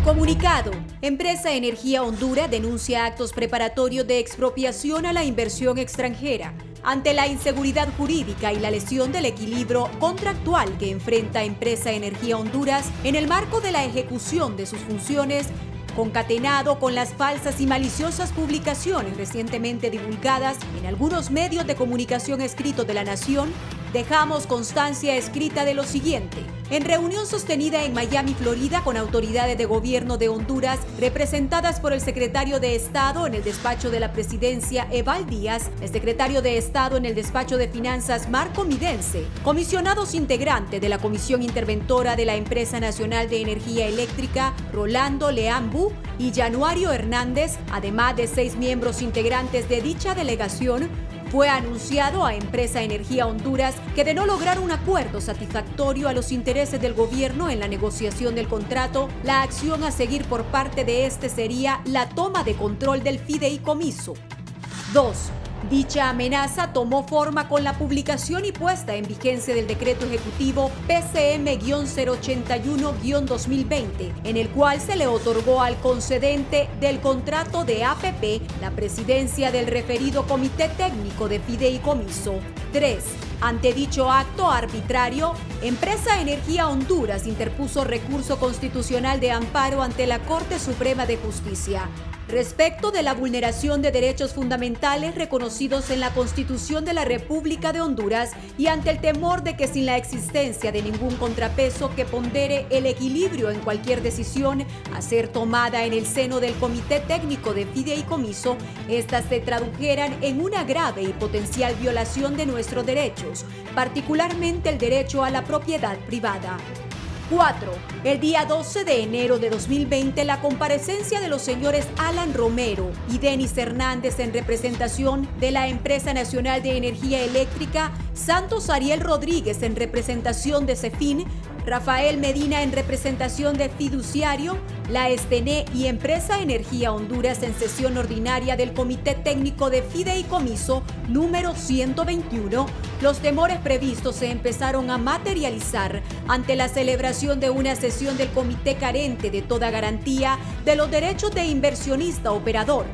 Comunicado. Empresa Energía Honduras denuncia actos preparatorios de expropiación a la inversión extranjera. Ante la inseguridad jurídica y la lesión del equilibrio contractual que enfrenta Empresa Energía Honduras en el marco de la ejecución de sus funciones, concatenado con las falsas y maliciosas publicaciones recientemente divulgadas en algunos medios de comunicación escritos de la nación, dejamos constancia escrita de lo siguiente. En reunión sostenida en Miami, Florida, con autoridades de gobierno de Honduras, representadas por el secretario de Estado en el despacho de la presidencia, Eval Díaz, el secretario de Estado en el despacho de finanzas, Marco Midense, comisionados integrantes de la Comisión Interventora de la Empresa Nacional de Energía Eléctrica, Rolando Leambu y Januario Hernández, además de 6 miembros integrantes de dicha delegación, fue anunciado a Empresa Energía Honduras que de no lograr un acuerdo satisfactorio a los intereses del gobierno en la negociación del contrato, la acción a seguir por parte de este sería la toma de control del fideicomiso. 2. Dicha amenaza tomó forma con la publicación y puesta en vigencia del decreto ejecutivo PCM-081-2020, en el cual se le otorgó al concedente del contrato de APP la presidencia del referido Comité Técnico de Fideicomiso. 3. Ante dicho acto arbitrario, Empresa Energía Honduras interpuso recurso constitucional de amparo ante la Corte Suprema de Justicia. Respecto de la vulneración de derechos fundamentales reconocidos en la Constitución de la República de Honduras y ante el temor de que sin la existencia de ningún contrapeso que pondere el equilibrio en cualquier decisión a ser tomada en el seno del Comité Técnico de Fideicomiso, estas se tradujeran en una grave y potencial violación de nuestros derechos, particularmente el derecho a la propiedad privada. 4. El día 12 de enero de 2020, la comparecencia de los señores Alan Romero y Denis Hernández en representación de la Empresa Nacional de Energía Eléctrica, Santos Ariel Rodríguez en representación de CEFIN, Rafael Medina en representación de Fiduciario, la Estene y Empresa Energía Honduras en sesión ordinaria del Comité Técnico de Fideicomiso número 121, los temores previstos se empezaron a materializar ante la celebración de una sesión del comité carente de toda garantía de los derechos de inversionista operador.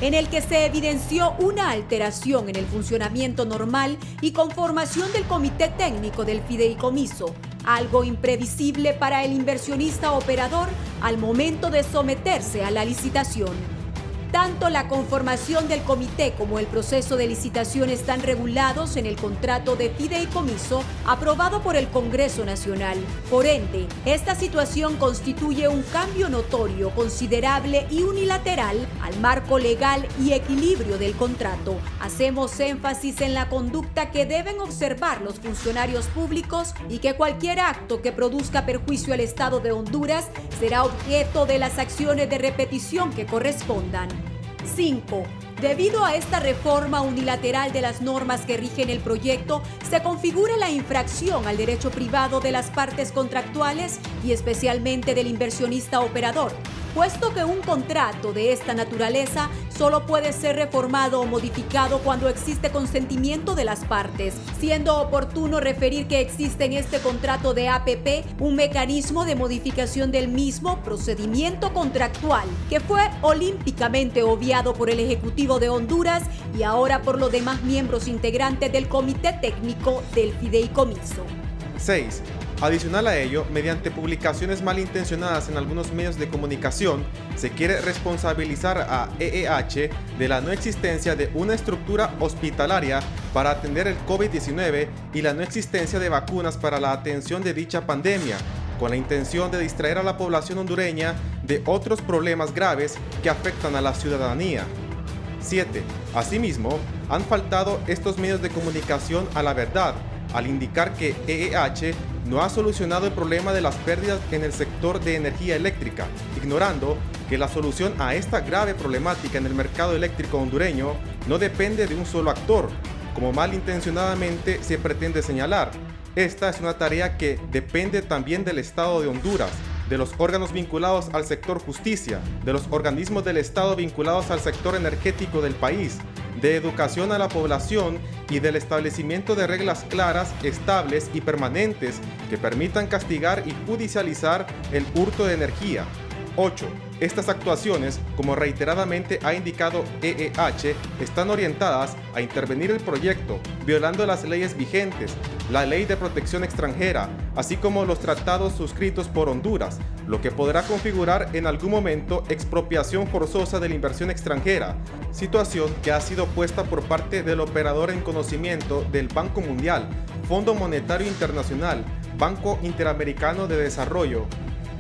en el que se evidenció una alteración en el funcionamiento normal y conformación del comité técnico del fideicomiso, algo imprevisible para el inversionista operador al momento de someterse a la licitación. Tanto la conformación del comité como el proceso de licitación están regulados en el contrato de fideicomiso aprobado por el Congreso Nacional. Por ende, esta situación constituye un cambio notorio, considerable y unilateral al marco legal y equilibrio del contrato. Hacemos énfasis en la conducta que deben observar los funcionarios públicos y que cualquier acto que produzca perjuicio al Estado de Honduras será objeto de las acciones de repetición que correspondan. 5. Debido a esta reforma unilateral de las normas que rigen el proyecto, se configura la infracción al derecho privado de las partes contractuales y especialmente del inversionista operador, puesto que un contrato de esta naturaleza solo puede ser reformado o modificado cuando existe consentimiento de las partes, siendo oportuno referir que existe en este contrato de APP un mecanismo de modificación del mismo procedimiento contractual, que fue olímpicamente obviado por el Ejecutivo de Honduras y ahora por los demás miembros integrantes del Comité Técnico del Fideicomiso. 6. Adicional a ello, mediante publicaciones malintencionadas en algunos medios de comunicación, se quiere responsabilizar a EEH de la no existencia de una estructura hospitalaria para atender el COVID-19 y la no existencia de vacunas para la atención de dicha pandemia, con la intención de distraer a la población hondureña de otros problemas graves que afectan a la ciudadanía. 7. Asimismo, han faltado estos medios de comunicación a la verdad, al indicar que EEH no ha solucionado el problema de las pérdidas en el sector de energía eléctrica, ignorando que la solución a esta grave problemática en el mercado eléctrico hondureño no depende de un solo actor, como malintencionadamente se pretende señalar. Esta es una tarea que depende también del Estado de Honduras, de los órganos vinculados al sector justicia, de los organismos del Estado vinculados al sector energético del país, de educación a la población y del establecimiento de reglas claras, estables y permanentes que permitan castigar y judicializar el hurto de energía. 8. Estas actuaciones, como reiteradamente ha indicado EEH, están orientadas a intervenir el proyecto, violando las leyes vigentes, la Ley de Protección Extranjera, así como los tratados suscritos por Honduras, lo que podrá configurar en algún momento expropiación forzosa de la inversión extranjera, situación que ha sido puesta por parte del operador en conocimiento del Banco Mundial, Fondo Monetario Internacional, Banco Interamericano de Desarrollo,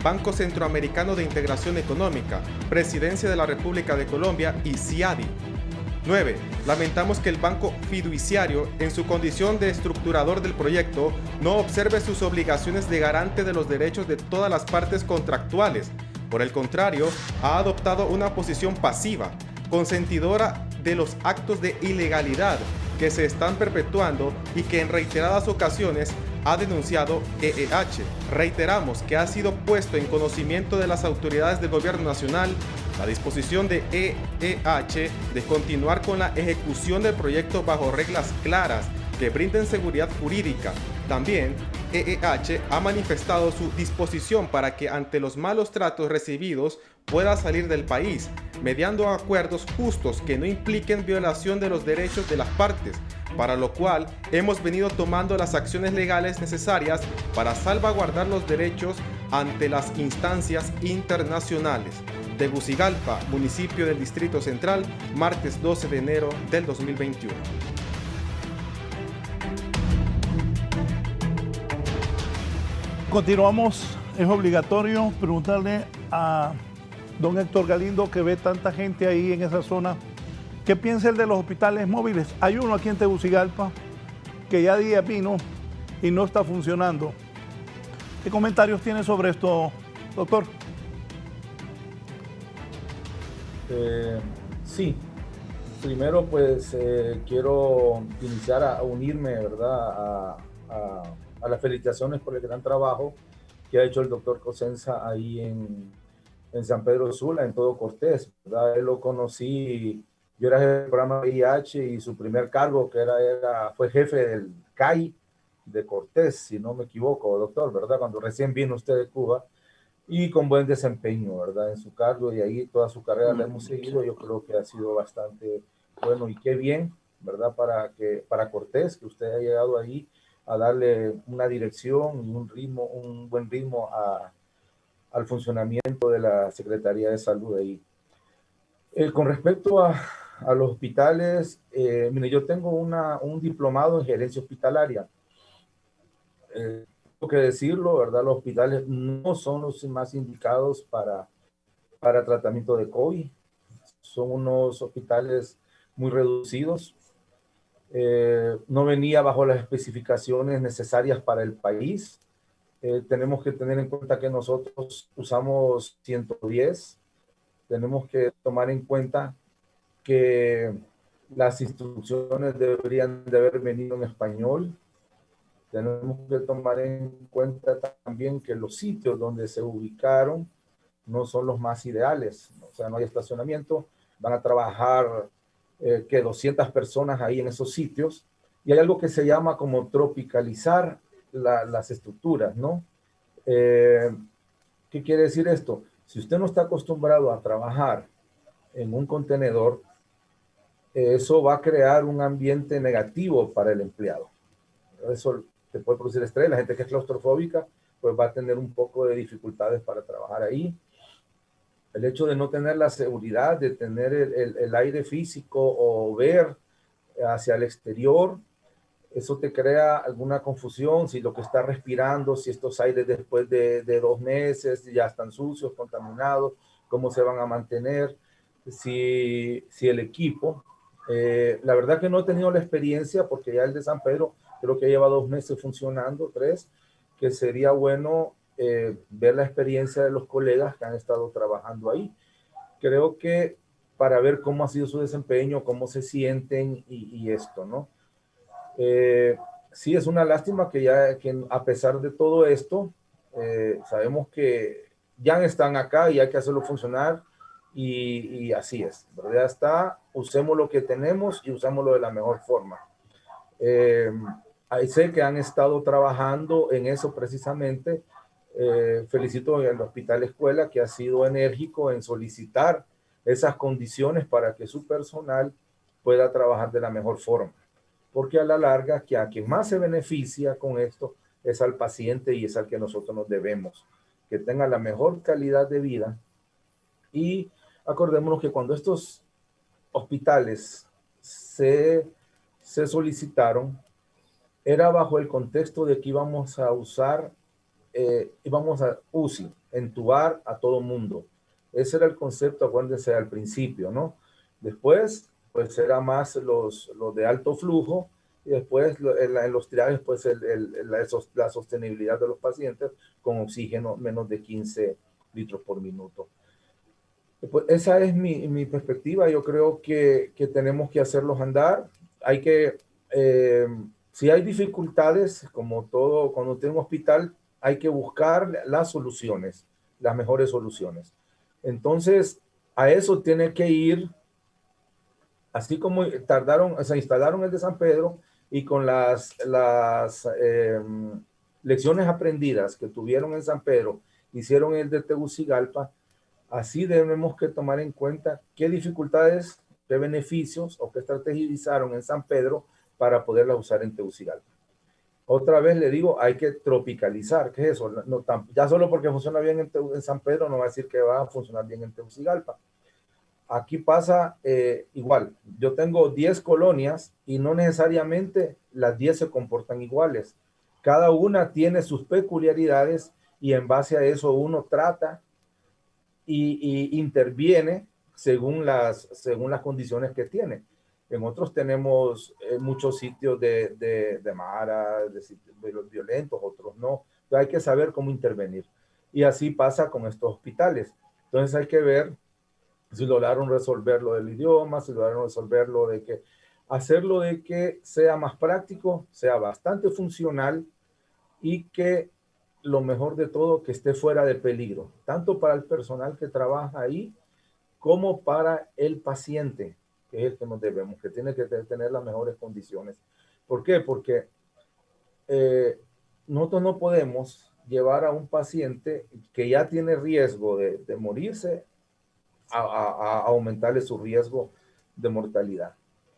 Banco Centroamericano de Integración Económica, Presidencia de la República de Colombia y CIADI. 9. Lamentamos que el banco fiduciario, en su condición de estructurador del proyecto, no observe sus obligaciones de garante de los derechos de todas las partes contractuales. Por el contrario, ha adoptado una posición pasiva, consentidora de los actos de ilegalidad que se están perpetuando y que en reiteradas ocasiones ha denunciado EEH. Reiteramos que ha sido puesto en conocimiento de las autoridades del Gobierno Nacional la disposición de EEH de continuar con la ejecución del proyecto bajo reglas claras que brinden seguridad jurídica. También, EEH ha manifestado su disposición para que ante los malos tratos recibidos pueda salir del país, mediando acuerdos justos que no impliquen violación de los derechos de las partes, para lo cual hemos venido tomando las acciones legales necesarias para salvaguardar los derechos ante las instancias internacionales. Tegucigalpa, municipio del Distrito Central, martes 12 de enero del 2021. Continuamos, es obligatorio preguntarle a don Héctor Galindo, que ve tanta gente ahí en esa zona, ¿qué piensa él de los hospitales móviles? Hay uno aquí en Tegucigalpa que ya día vino y no está funcionando. ¿Qué comentarios tiene sobre esto, doctor? Sí, primero pues quiero iniciar a unirme, ¿verdad?, a las felicitaciones por el gran trabajo que ha hecho el doctor Cosenza ahí en San Pedro Sula, en todo Cortés, ¿verdad? Él lo conocí, yo era jefe del programa VIH y su primer cargo fue jefe del CAI de Cortés, si no me equivoco, doctor, ¿verdad? Cuando recién vino usted de Cuba. y con buen desempeño, ¿verdad? En su cargo, y ahí toda su carrera la hemos seguido. Yo creo que ha sido bastante bueno, y qué bien, ¿verdad? Para Cortés, que usted ha llegado ahí a darle una dirección y un ritmo, un buen ritmo al funcionamiento de la Secretaría de Salud ahí. Con respecto a los hospitales, mire, yo tengo un diplomado en gerencia hospitalaria. Tengo que decirlo, ¿verdad? Los hospitales no son los más indicados para tratamiento de COVID. Son unos hospitales muy reducidos. No venía bajo las especificaciones necesarias para el país. Tenemos que tener en cuenta que nosotros usamos 110. Tenemos que tomar en cuenta que las instrucciones deberían de haber venido en español. Tenemos que tomar en cuenta también que los sitios donde se ubicaron no son los más ideales. O sea, no hay estacionamiento. Van a trabajar que 200 personas ahí en esos sitios. Y hay algo que se llama como tropicalizar las estructuras, ¿no? ¿Qué quiere decir esto? Si usted no está acostumbrado a trabajar en un contenedor, eso va a crear un ambiente negativo para el empleado. Eso te puede producir estrés. La gente que es claustrofóbica, pues va a tener un poco de dificultades para trabajar ahí. El hecho de no tener la seguridad, de tener el aire físico o ver hacia el exterior, eso te crea alguna confusión, si lo que está respirando, si estos aires después de 2 meses ya están sucios, contaminados, cómo se van a mantener, si el equipo, la verdad que no he tenido la experiencia porque ya el de San Pedro creo que lleva 2 meses funcionando, 3, que sería bueno ver la experiencia de los colegas que han estado trabajando ahí. Creo que para ver cómo ha sido su desempeño, cómo se sienten y esto, ¿no? Sí, es una lástima que a pesar de todo esto, sabemos que ya están acá y hay que hacerlo funcionar y así es, ¿verdad? Ya está, usemos lo que tenemos y usémoslo de la mejor forma. Ahí sé que han estado trabajando en eso precisamente. Felicito al Hospital Escuela que ha sido enérgico en solicitar esas condiciones para que su personal pueda trabajar de la mejor forma, porque a la larga que a quien más se beneficia con esto es al paciente y es al que nosotros nos debemos, que tenga la mejor calidad de vida. Y acordémonos que cuando estos hospitales se solicitaron, era bajo el contexto de que íbamos a usar, íbamos a UCI, entubar a todo mundo. Ese era el concepto, acuérdense, al principio, ¿no? Después, pues era más los de alto flujo, y después en los triajes, pues la sostenibilidad de los pacientes con oxígeno menos de 15 litros por minuto. Pues esa es mi perspectiva. Yo creo que tenemos que hacerlos andar. Hay que, si hay dificultades, como todo, cuando tiene un hospital, hay que buscar las soluciones, las mejores soluciones. Entonces, a eso tiene que ir, así como se instalaron el de San Pedro y con las lecciones aprendidas que tuvieron en San Pedro, hicieron el de Tegucigalpa. Así debemos que tomar en cuenta qué dificultades, qué beneficios o qué estrategizaron en San Pedro para poderlas usar en Tegucigalpa. Otra vez le digo, hay que tropicalizar. ¿Qué es eso? No, ya solo porque funciona bien en San Pedro no va a decir que va a funcionar bien en Tegucigalpa. Aquí pasa igual. Yo tengo 10 colonias y no necesariamente las 10 se comportan iguales. Cada una tiene sus peculiaridades y en base a eso uno trata y interviene según las condiciones que tiene. En otros tenemos muchos sitios de mara, de los violentos, otros no. Entonces hay que saber cómo intervenir. Y así pasa con estos hospitales. Entonces hay que ver si lograron resolver lo del idioma, si lograron resolver lo de que, hacerlo de que sea más práctico, sea bastante funcional y que lo mejor de todo, que esté fuera de peligro, tanto para el personal que trabaja ahí, como para el paciente, que es el que nos debemos, que tiene que tener las mejores condiciones. ¿Por qué? Porque nosotros no podemos llevar a un paciente que ya tiene riesgo de morirse a aumentarle su riesgo de mortalidad,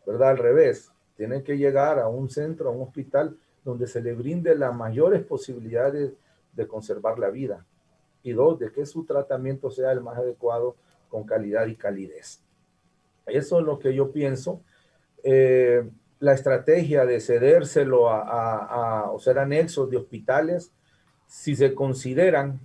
¿verdad? Al revés, tienen que llegar a un centro, a un hospital donde se le brinde las mayores posibilidades de conservar la vida. Y dos, de que su tratamiento sea el más adecuado con calidad y calidez. Eso es lo que yo pienso. La estrategia de cedérselo o ser anexos de hospitales, si se consideran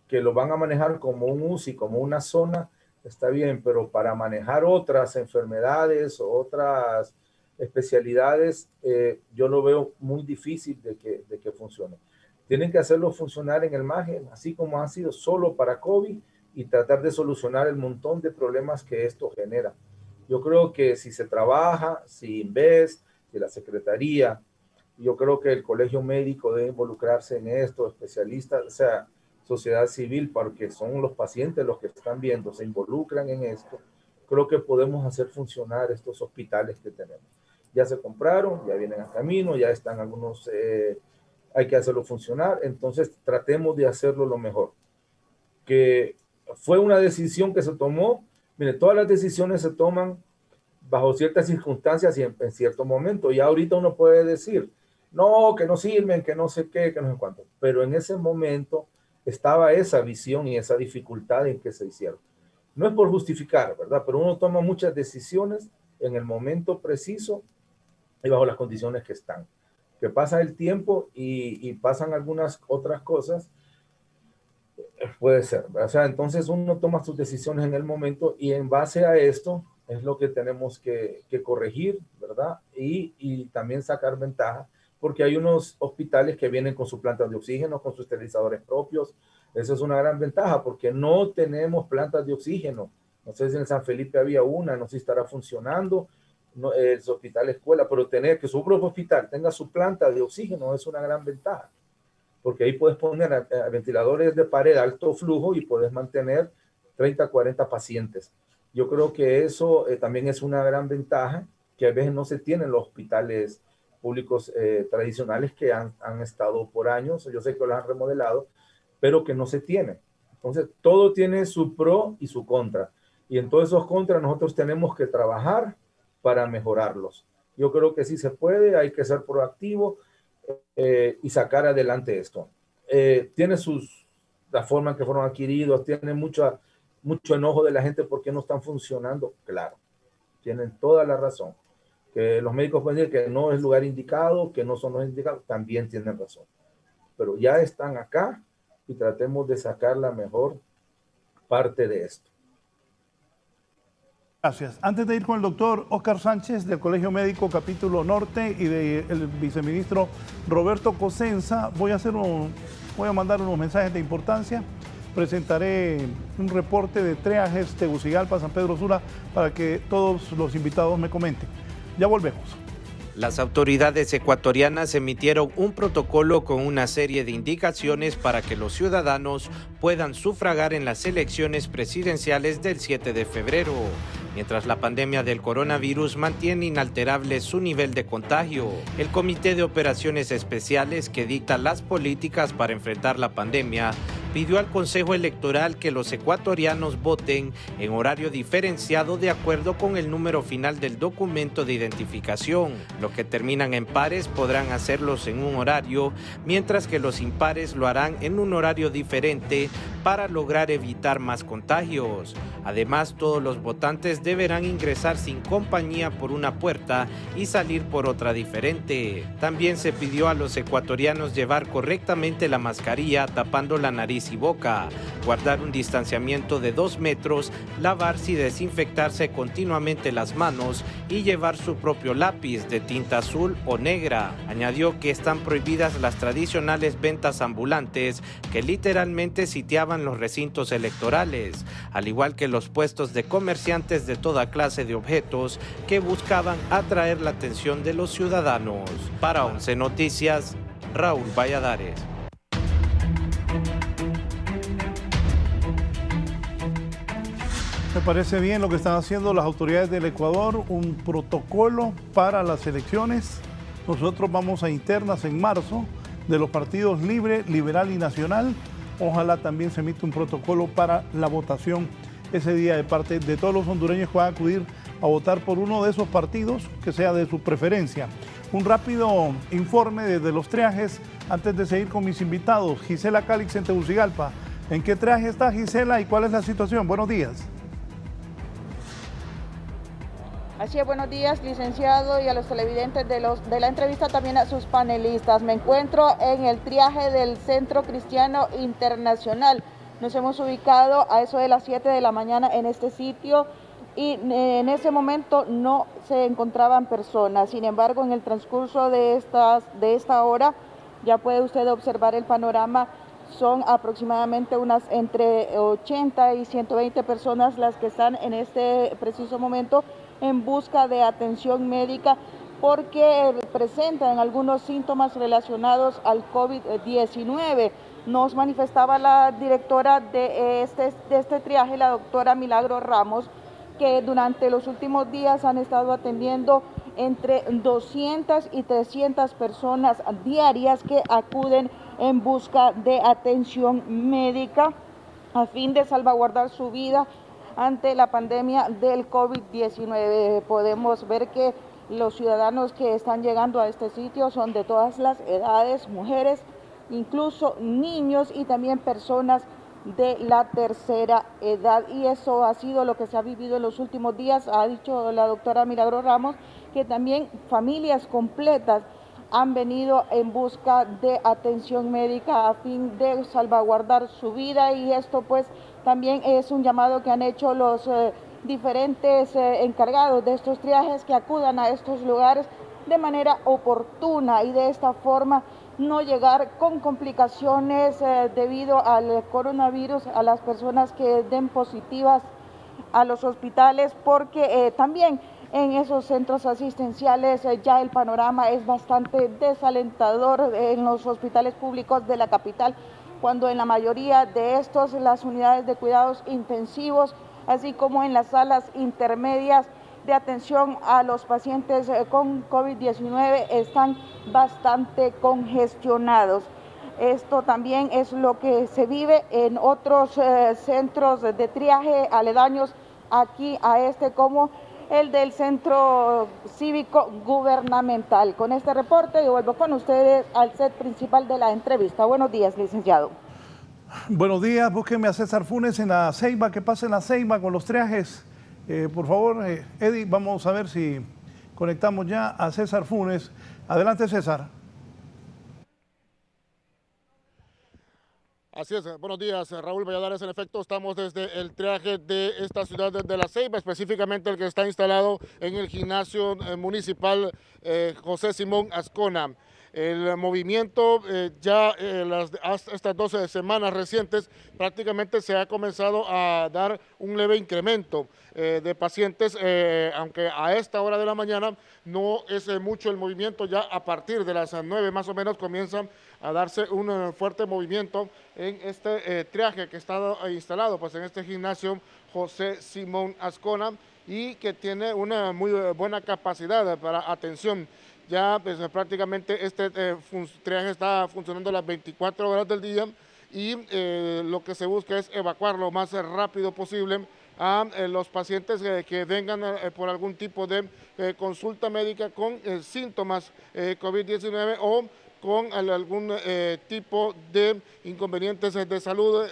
que lo van a manejar como un UCI, como una zona, está bien, pero para manejar otras enfermedades o otras especialidades, yo lo veo muy difícil de que funcione. Tienen que hacerlo funcionar en el margen, así como ha sido solo para COVID, y tratar de solucionar el montón de problemas que esto genera. Yo creo que si se trabaja, si INVEST, si la Secretaría, yo creo que el Colegio Médico debe involucrarse en esto, especialistas, o sea, sociedad civil, porque son los pacientes los que están viendo, se involucran en esto. Creo que podemos hacer funcionar estos hospitales que tenemos. Ya se compraron, ya vienen a camino, ya están algunos, hay que hacerlo funcionar, entonces tratemos de hacerlo lo mejor. Que fue una decisión que se tomó, mire, todas las decisiones se toman bajo ciertas circunstancias y en cierto momento, y ahorita uno puede decir, no, que no sirven, que no sé qué, que no sé cuánto, pero en ese momento estaba esa visión y esa dificultad en que se hicieron. No es por justificar, ¿verdad? Pero uno toma muchas decisiones en el momento preciso y bajo las condiciones que están. Que pasa el tiempo y pasan algunas otras cosas, puede ser. O sea, entonces uno toma sus decisiones en el momento y en base a esto es lo que tenemos que corregir, ¿verdad? Y también sacar ventaja, porque hay unos hospitales que vienen con sus plantas de oxígeno, con sus esterilizadores propios. Eso es una gran ventaja, porque no tenemos plantas de oxígeno. No sé si en San Felipe había una, no sé si estará funcionando, no, el hospital escuela, pero tener que su propio hospital tenga su planta de oxígeno es una gran ventaja, porque ahí puedes poner ventiladores de pared alto flujo y puedes mantener 30, 40 pacientes. Yo creo que eso también es una gran ventaja, que a veces no se tiene en los hospitales públicos tradicionales que han estado por años. Yo sé que los han remodelado, pero que no se tiene. Entonces, todo tiene su pro y su contra. Y en todos esos contras nosotros tenemos que trabajar para mejorarlos. Yo creo que sí se puede, hay que ser proactivo y sacar adelante esto. Tiene la forma en que fueron adquiridos, tiene mucho enojo de la gente porque no están funcionando. Claro, tienen toda la razón. Que los médicos pueden decir que no es lugar indicado, que no son los indicados, también tienen razón. Pero ya están acá y tratemos de sacar la mejor parte de esto. Gracias. Antes de ir con el doctor Oscar Sánchez del Colegio Médico Capítulo Norte y del viceministro Roberto Cosenza, voy a mandar unos mensajes de importancia. Presentaré un reporte de triajes Tegucigalpa, San Pedro Sula, para que todos los invitados me comenten. Ya volvemos. Las autoridades ecuatorianas emitieron un protocolo con una serie de indicaciones para que los ciudadanos puedan sufragar en las elecciones presidenciales del 7 de febrero, mientras la pandemia del coronavirus mantiene inalterable su nivel de contagio. El Comité de Operaciones Especiales, que dicta las políticas para enfrentar la pandemia, pidió al Consejo Electoral que los ecuatorianos voten en horario diferenciado de acuerdo con el número final del documento de identificación. Los que terminan en pares podrán hacerlos en un horario, mientras que los impares lo harán en un horario diferente para lograr evitar más contagios. Además, todos los votantes deberán ingresar sin compañía por una puerta y salir por otra diferente. También se pidió a los ecuatorianos llevar correctamente la mascarilla tapando la nariz y boca, guardar un distanciamiento de 2 metros, lavarse y desinfectarse continuamente las manos y llevar su propio lápiz de tinta azul o negra. Añadió que están prohibidas las tradicionales ventas ambulantes que literalmente sitiaban los recintos electorales, al igual que los puestos de comerciantes de toda clase de objetos que buscaban atraer la atención de los ciudadanos. Para 11 Noticias, Raúl Valladares. Me parece bien lo que están haciendo las autoridades del Ecuador, un protocolo para las elecciones. Nosotros vamos a internas en marzo de los partidos Libre, Liberal y Nacional. Ojalá también se emita un protocolo para la votación ese día de parte de todos los hondureños que van a acudir a votar por uno de esos partidos que sea de su preferencia. Un rápido informe desde los triajes antes de seguir con mis invitados. Gisela Calix en Tegucigalpa. ¿En qué triaje está Gisela y cuál es la situación? Buenos días. Así es, buenos días, licenciado, y a los televidentes de la entrevista, también a sus panelistas. Me encuentro en el triaje del Centro Cristiano Internacional. Nos hemos ubicado a eso de las 7 de la mañana en este sitio y en ese momento no se encontraban personas. Sin embargo, en el transcurso de esta hora ya puede usted observar el panorama. Son aproximadamente unas entre 80 y 120 personas las que están en este preciso momento en busca de atención médica porque presentan algunos síntomas relacionados al COVID-19. Nos manifestaba la directora de este triaje, la doctora Milagro Ramos, que durante los últimos días han estado atendiendo entre 200 y 300 personas diarias que acuden en busca de atención médica a fin de salvaguardar su vida ante la pandemia del COVID-19. Podemos ver que los ciudadanos que están llegando a este sitio son de todas las edades, mujeres, incluso niños y también personas de la tercera edad. Y eso ha sido lo que se ha vivido en los últimos días. Ha dicho la doctora Milagro Ramos que también familias completas han venido en busca de atención médica a fin de salvaguardar su vida, y esto pues también es un llamado que han hecho los diferentes encargados de estos triajes que acudan a estos lugares de manera oportuna y de esta forma no llegar con complicaciones debido al coronavirus a las personas que den positivas a los hospitales, porque también en esos centros asistenciales ya el panorama es bastante desalentador en los hospitales públicos de la capital, cuando en la mayoría de estos las unidades de cuidados intensivos, así como en las salas intermedias de atención a los pacientes con COVID-19 están bastante congestionados. Esto también es lo que se vive en otros centros de triaje aledaños aquí a este, como el del Centro Cívico Gubernamental. Con este reporte yo vuelvo con ustedes al set principal de la entrevista. Buenos días, licenciado. Buenos días, búsqueme a César Funes en la Ceiba, que pase en la Ceiba con los triajes. Por favor, Eddie, vamos a ver si conectamos ya a César Funes. Adelante, César. Así es, buenos días, Raúl Valladares. En efecto, estamos desde el triaje de esta ciudad de La Ceiba, específicamente el que está instalado en el gimnasio municipal José Simón Ascona. El movimiento estas 12 semanas recientes prácticamente se ha comenzado a dar un leve incremento de pacientes, aunque a esta hora de la mañana no es mucho el movimiento. Ya a partir de las 9 más o menos comienzan a darse un fuerte movimiento en este triaje que está instalado pues en este gimnasio José Simón Ascona, y que tiene una muy buena capacidad para atención. Ya pues, prácticamente este triaje está funcionando las 24 horas del día, y lo que se busca es evacuar lo más rápido posible a los pacientes que vengan por algún tipo de consulta médica con síntomas COVID-19 o con algún tipo de inconvenientes de salud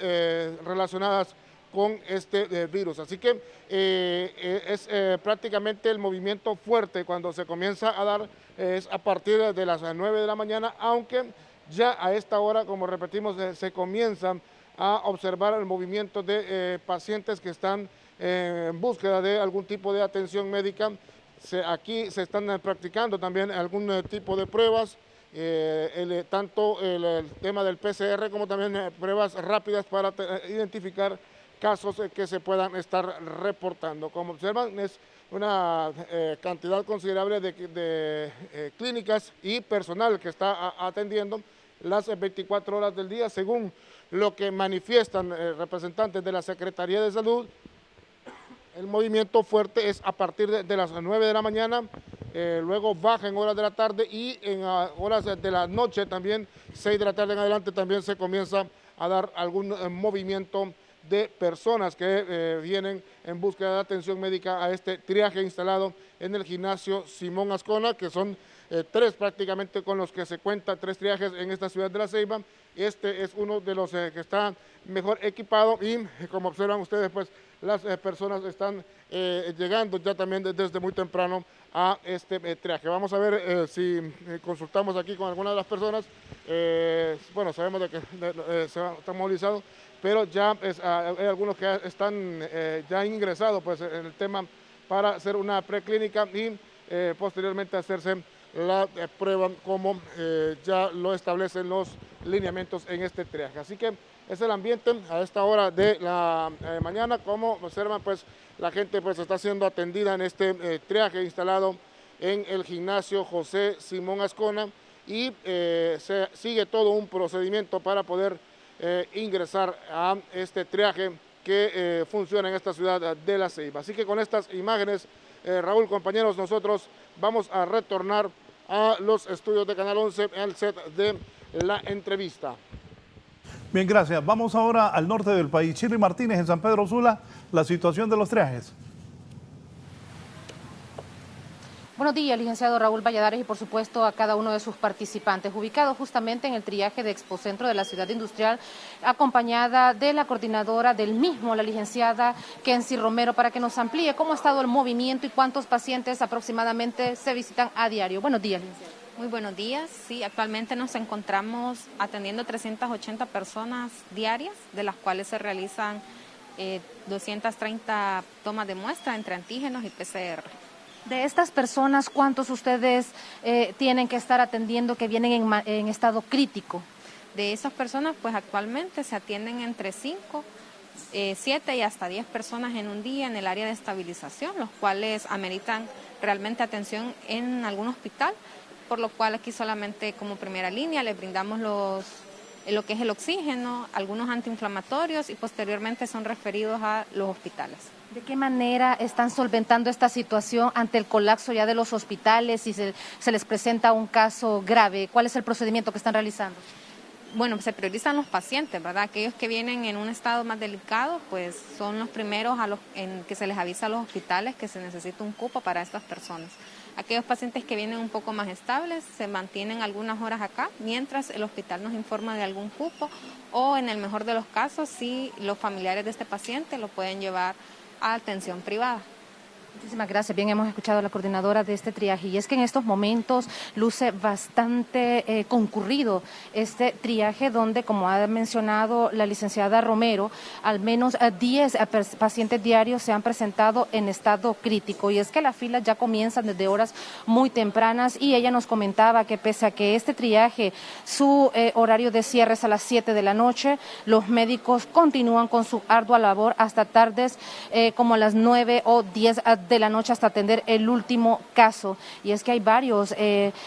relacionadas con este virus. Así que es prácticamente el movimiento fuerte cuando se comienza a dar es a partir de las 9 de la mañana, aunque ya a esta hora, como repetimos, se comienza a observar el movimiento de pacientes que están en búsqueda de algún tipo de atención médica. Aquí se están practicando también algún tipo de pruebas, tanto el tema del PCR como también pruebas rápidas para identificar casos que se puedan estar reportando. Como observan, es una cantidad considerable de clínicas y personal que está atendiendo las 24 horas del día, según lo que manifiestan representantes de la Secretaría de Salud. El movimiento fuerte es a partir de las 9 de la mañana luego baja en horas de la tarde y en horas de la noche también, 6 de la tarde en adelante, también se comienza a dar algún movimiento de personas que vienen en búsqueda de atención médica a este triaje instalado en el gimnasio Simón Ascona, que son 3 prácticamente con los que se cuenta, 3 triajes en esta ciudad de La Ceiba. Este es uno de los que está mejor equipado y como observan ustedes, pues las personas están llegando ya también desde muy temprano a este triaje. Vamos a ver si consultamos aquí con alguna de las personas. Bueno, sabemos de que están movilizados, pero ya hay algunos que están ya ingresados pues, en el tema para hacer una preclínica y posteriormente hacerse la prueba como ya lo establecen los lineamientos en este triaje. Así que es el ambiente a esta hora de la mañana. Como observan, pues la gente pues está siendo atendida en este triaje instalado en el gimnasio José Simón Ascona y se sigue todo un procedimiento para poder ingresar a este triaje que funciona en esta ciudad de La Ceiba. Así que con estas imágenes, Raúl, compañeros, nosotros vamos a retornar a los estudios de Canal 11 al set de la entrevista. Bien, gracias. Vamos ahora al norte del país. Shirley Martínez, en San Pedro Sula, la situación de los triajes. Buenos días, licenciado Raúl Valladares, y por supuesto a cada uno de sus participantes, ubicado justamente en el triaje de Expocentro de la Ciudad Industrial, acompañada de la coordinadora del mismo, la licenciada Kensi Romero, para que nos amplíe cómo ha estado el movimiento y cuántos pacientes aproximadamente se visitan a diario. Buenos días, licenciada. Muy buenos días. Sí, actualmente nos encontramos atendiendo 380 personas diarias, de las cuales se realizan 230 tomas de muestra entre antígenos y PCR. De estas personas, ¿cuántos ustedes tienen que estar atendiendo que vienen en estado crítico? De esas personas, pues actualmente se atienden entre 5, 7 y hasta 10 personas en un día en el área de estabilización, los cuales ameritan realmente atención en algún hospital, por lo cual aquí solamente como primera línea les brindamos lo que es el oxígeno, algunos antiinflamatorios y posteriormente son referidos a los hospitales. ¿De qué manera están solventando esta situación ante el colapso ya de los hospitales si se les presenta un caso grave? ¿Cuál es el procedimiento que están realizando? Bueno, se priorizan los pacientes, ¿verdad? Aquellos que vienen en un estado más delicado, pues son los primeros en que se les avisa a los hospitales que se necesita un cupo para estas personas. Aquellos pacientes que vienen un poco más estables se mantienen algunas horas acá, mientras el hospital nos informa de algún cupo o en el mejor de los casos, si los familiares de este paciente lo pueden llevar a atención privada. Muchísimas gracias. Bien, hemos escuchado a la coordinadora de este triaje y es que en estos momentos luce bastante concurrido este triaje donde, como ha mencionado la licenciada Romero, al menos 10 pacientes diarios se han presentado en estado crítico y es que las filas ya comienzan desde horas muy tempranas y ella nos comentaba que pese a que este triaje, su horario de cierre es a las 7 de la noche, los médicos continúan con su ardua labor hasta tardes como a las 9 o 10 de la noche hasta atender el último caso. Y es que hay varios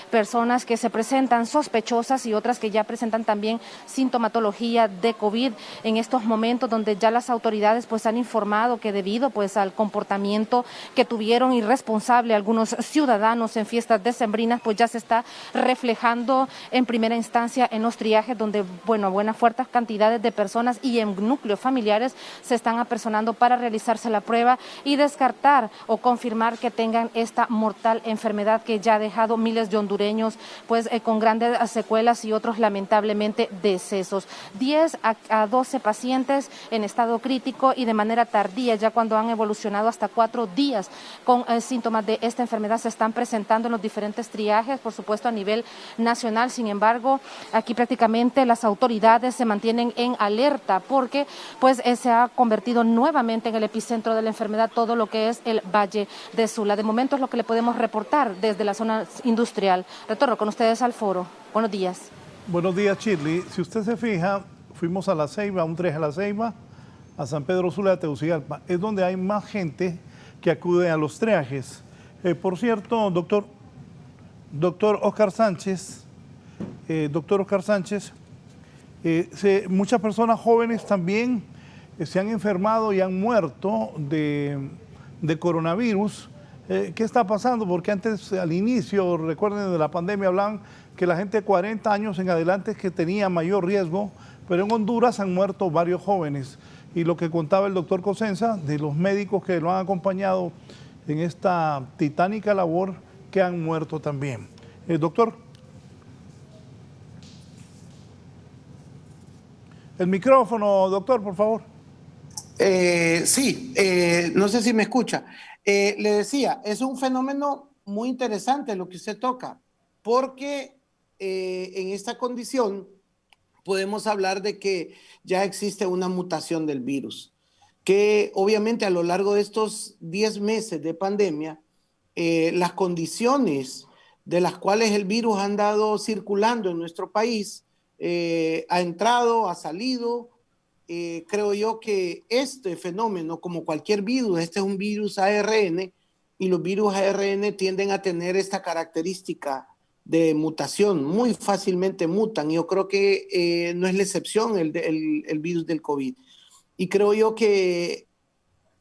personas que se presentan sospechosas y otras que ya presentan también sintomatología de COVID en estos momentos, donde ya las autoridades pues han informado que debido pues al comportamiento que tuvieron irresponsable algunos ciudadanos en fiestas decembrinas, pues ya se está reflejando en primera instancia en los triajes donde buenas fuertes cantidades de personas y en núcleos familiares se están apersonando para realizarse la prueba y descartar o confirmar que tengan esta mortal enfermedad que ya ha dejado miles de hondureños pues con grandes secuelas y otros lamentablemente decesos. 10 a 12 pacientes en estado crítico y de manera tardía, ya cuando han evolucionado hasta 4 días con síntomas de esta enfermedad se están presentando en los diferentes triajes, por supuesto a nivel nacional. Sin embargo, aquí prácticamente las autoridades se mantienen en alerta porque pues se ha convertido nuevamente en el epicentro de la enfermedad todo lo que es el Valle de Sula. De momento es lo que le podemos reportar desde la zona industrial. Retorno con ustedes al foro. Buenos días. Buenos días, Shirley. Si usted se fija, fuimos a La Ceiba, a un triaje a La Ceiba, a San Pedro Sula, a Tegucigalpa. Es donde hay más gente que acude a los triajes. Por cierto, doctor Oscar Sánchez, muchas personas jóvenes también se han enfermado y han muerto de coronavirus ¿Qué está pasando? Porque antes, al inicio, recuerden, de la pandemia hablaban que la gente de 40 años en adelante es que tenía mayor riesgo, pero en Honduras han muerto varios jóvenes. Y lo que contaba el doctor Cosenza, de los médicos que lo han acompañado en esta titánica labor, que han muerto también. Doctor. El micrófono, doctor, por favor. Sí, no sé si me escucha. Le decía, es un fenómeno muy interesante lo que usted toca, porque en esta condición podemos hablar de que ya existe una mutación del virus, que obviamente a lo largo de estos 10 meses de pandemia, las condiciones de las cuales el virus ha andado circulando en nuestro país, ha entrado, ha salido. Creo yo que este fenómeno, como cualquier virus, este es un virus ARN, y los virus ARN tienden a tener esta característica de mutación, muy fácilmente mutan. Yo creo que no es la excepción el virus del COVID. Y creo yo que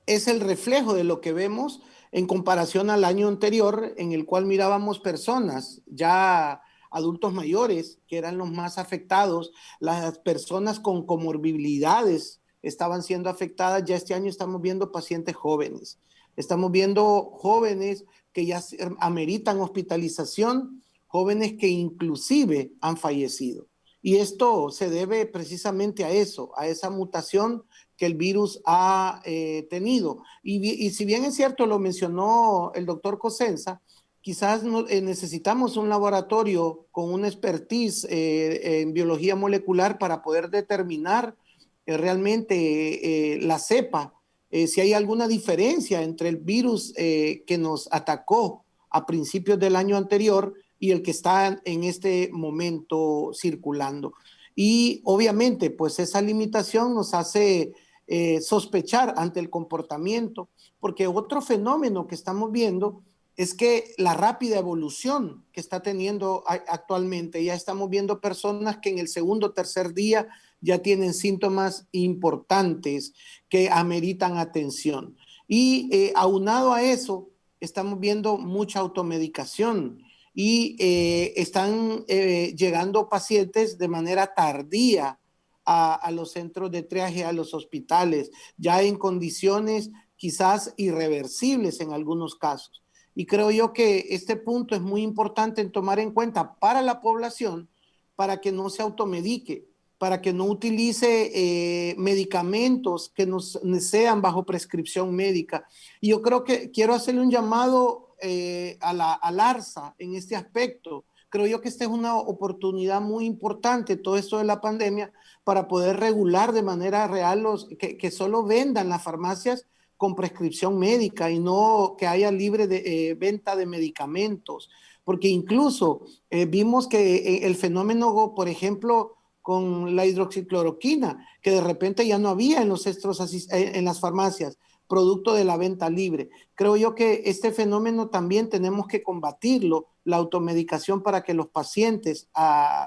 es el reflejo de lo que vemos en comparación al año anterior, en el cual mirábamos personas ya adultos mayores, que eran los más afectados, las personas con comorbilidades estaban siendo afectadas. Ya este año estamos viendo pacientes jóvenes, estamos viendo jóvenes que ya ameritan hospitalización, jóvenes que inclusive han fallecido. Y esto se debe precisamente a eso, a esa mutación que el virus ha tenido. Y si bien es cierto, lo mencionó el doctor Cosenza, quizás necesitamos un laboratorio con una expertise en biología molecular para poder determinar realmente la cepa, si hay alguna diferencia entre el virus que nos atacó a principios del año anterior y el que está en este momento circulando. Y obviamente, pues esa limitación nos hace sospechar ante el comportamiento, porque otro fenómeno que estamos viendo es que la rápida evolución que está teniendo actualmente, ya estamos viendo personas que en el segundo o tercer día ya tienen síntomas importantes que ameritan atención. Y aunado a eso, estamos viendo mucha automedicación y están llegando pacientes de manera tardía a los centros de triaje, a los hospitales, ya en condiciones quizás irreversibles en algunos casos. Y creo yo que este punto es muy importante en tomar en cuenta para la población, para que no se automedique, para que no utilice medicamentos que no sean bajo prescripción médica. Y yo creo que quiero hacerle un llamado al ARSA en este aspecto. Creo yo que esta es una oportunidad muy importante, todo esto de la pandemia, para poder regular de manera real que solo vendan las farmacias con prescripción médica y no que haya libre de venta de medicamentos, porque incluso vimos que el fenómeno, por ejemplo, con la hidroxicloroquina, que de repente ya no había en los centros, en las farmacias, producto de la venta libre. Creo yo que este fenómeno también tenemos que combatirlo, la automedicación, para que los pacientes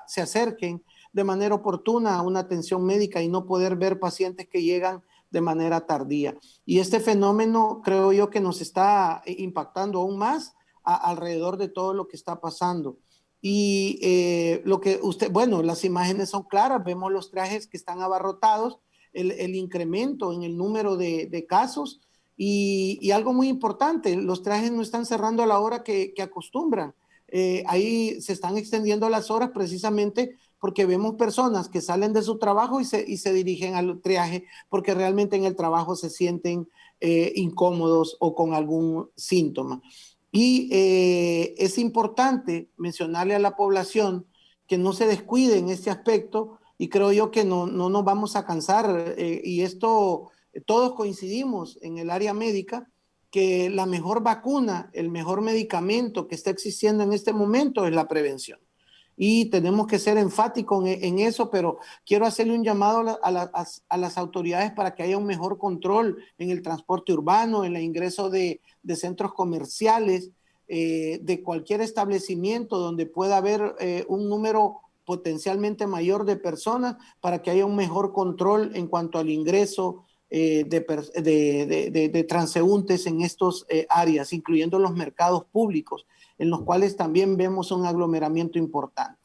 se acerquen de manera oportuna a una atención médica y no poder ver pacientes que llegan de manera tardía. Y este fenómeno creo yo que nos está impactando aún más alrededor de todo lo que está pasando. Y lo que bueno, las imágenes son claras, vemos los trajes que están abarrotados, el incremento en el número de casos y algo muy importante, los trajes no están cerrando a la hora que acostumbran. Ahí se están extendiendo las horas precisamente porque vemos personas que salen de su trabajo y se dirigen al triaje porque realmente en el trabajo se sienten incómodos o con algún síntoma. Y es importante mencionarle a la población que no se descuide en este aspecto y creo yo que no nos vamos a cansar y esto todos coincidimos en el área médica que la mejor vacuna, el mejor medicamento que está existiendo en este momento es la prevención. Y tenemos que ser enfáticos en eso, pero quiero hacerle un llamado a las autoridades para que haya un mejor control en el transporte urbano, en el ingreso de centros comerciales, de cualquier establecimiento donde pueda haber un número potencialmente mayor de personas para que haya un mejor control en cuanto al ingreso de transeúntes en estos áreas, incluyendo los mercados públicos, en los cuales también vemos un aglomeramiento importante.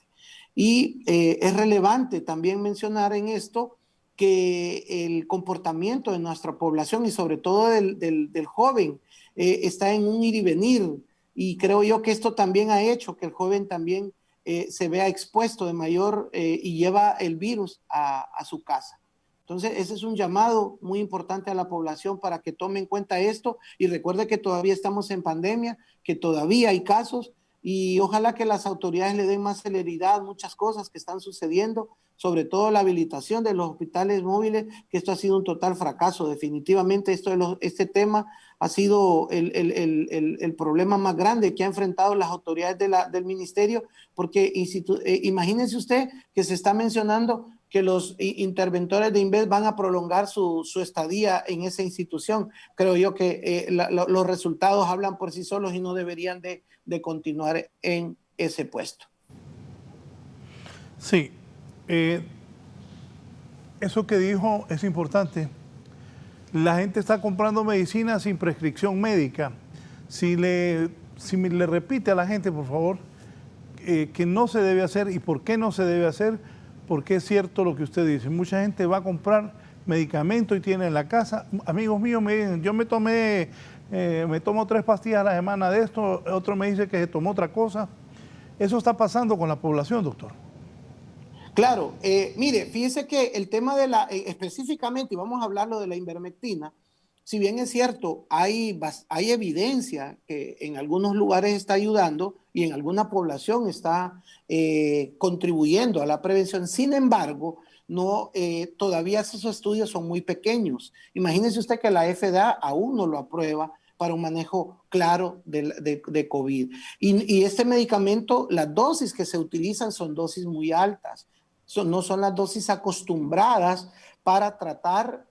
Y es relevante también mencionar en esto que el comportamiento de nuestra población y sobre todo del joven está en un ir y venir, y creo yo que esto también ha hecho que el joven también se vea expuesto de mayor y lleva el virus a su casa. Entonces, ese es un llamado muy importante a la población para que tome en cuenta esto y recuerde que todavía estamos en pandemia, que todavía hay casos y ojalá que las autoridades le den más celeridad a muchas cosas que están sucediendo, sobre todo la habilitación de los hospitales móviles, que esto ha sido un total fracaso. Definitivamente este tema ha sido el problema más grande que ha enfrentado las autoridades del ministerio, porque imagínense usted que se está mencionando que los interventores de INVES van a prolongar su estadía en esa institución. Creo yo que los resultados hablan por sí solos y no deberían de continuar en ese puesto. Sí, eso que dijo es importante. La gente está comprando medicina sin prescripción médica. Si le repite a la gente, por favor, que no se debe hacer y por qué no se debe hacer, porque es cierto lo que usted dice. Mucha gente va a comprar medicamentos y tiene en la casa. Amigos míos me dicen, yo me tomo 3 pastillas a la semana de esto, otro me dice que se tomó otra cosa. Eso está pasando con la población, doctor. Claro, mire, fíjese que el tema de específicamente, y vamos a hablarlo de la ivermectina, si bien es cierto, hay evidencia que en algunos lugares está ayudando y en alguna población está contribuyendo a la prevención. Sin embargo, todavía esos estudios son muy pequeños. Imagínese usted que la FDA aún no lo aprueba para un manejo claro de COVID. Y este medicamento, las dosis que se utilizan son dosis muy altas. No son las dosis acostumbradas para tratar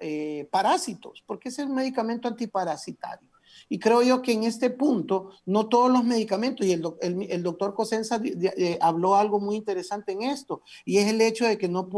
parásitos, porque ese es un medicamento antiparasitario. Y creo yo que en este punto, no todos los medicamentos, y el doctor Cosenza habló algo muy interesante en esto, y es el hecho de que no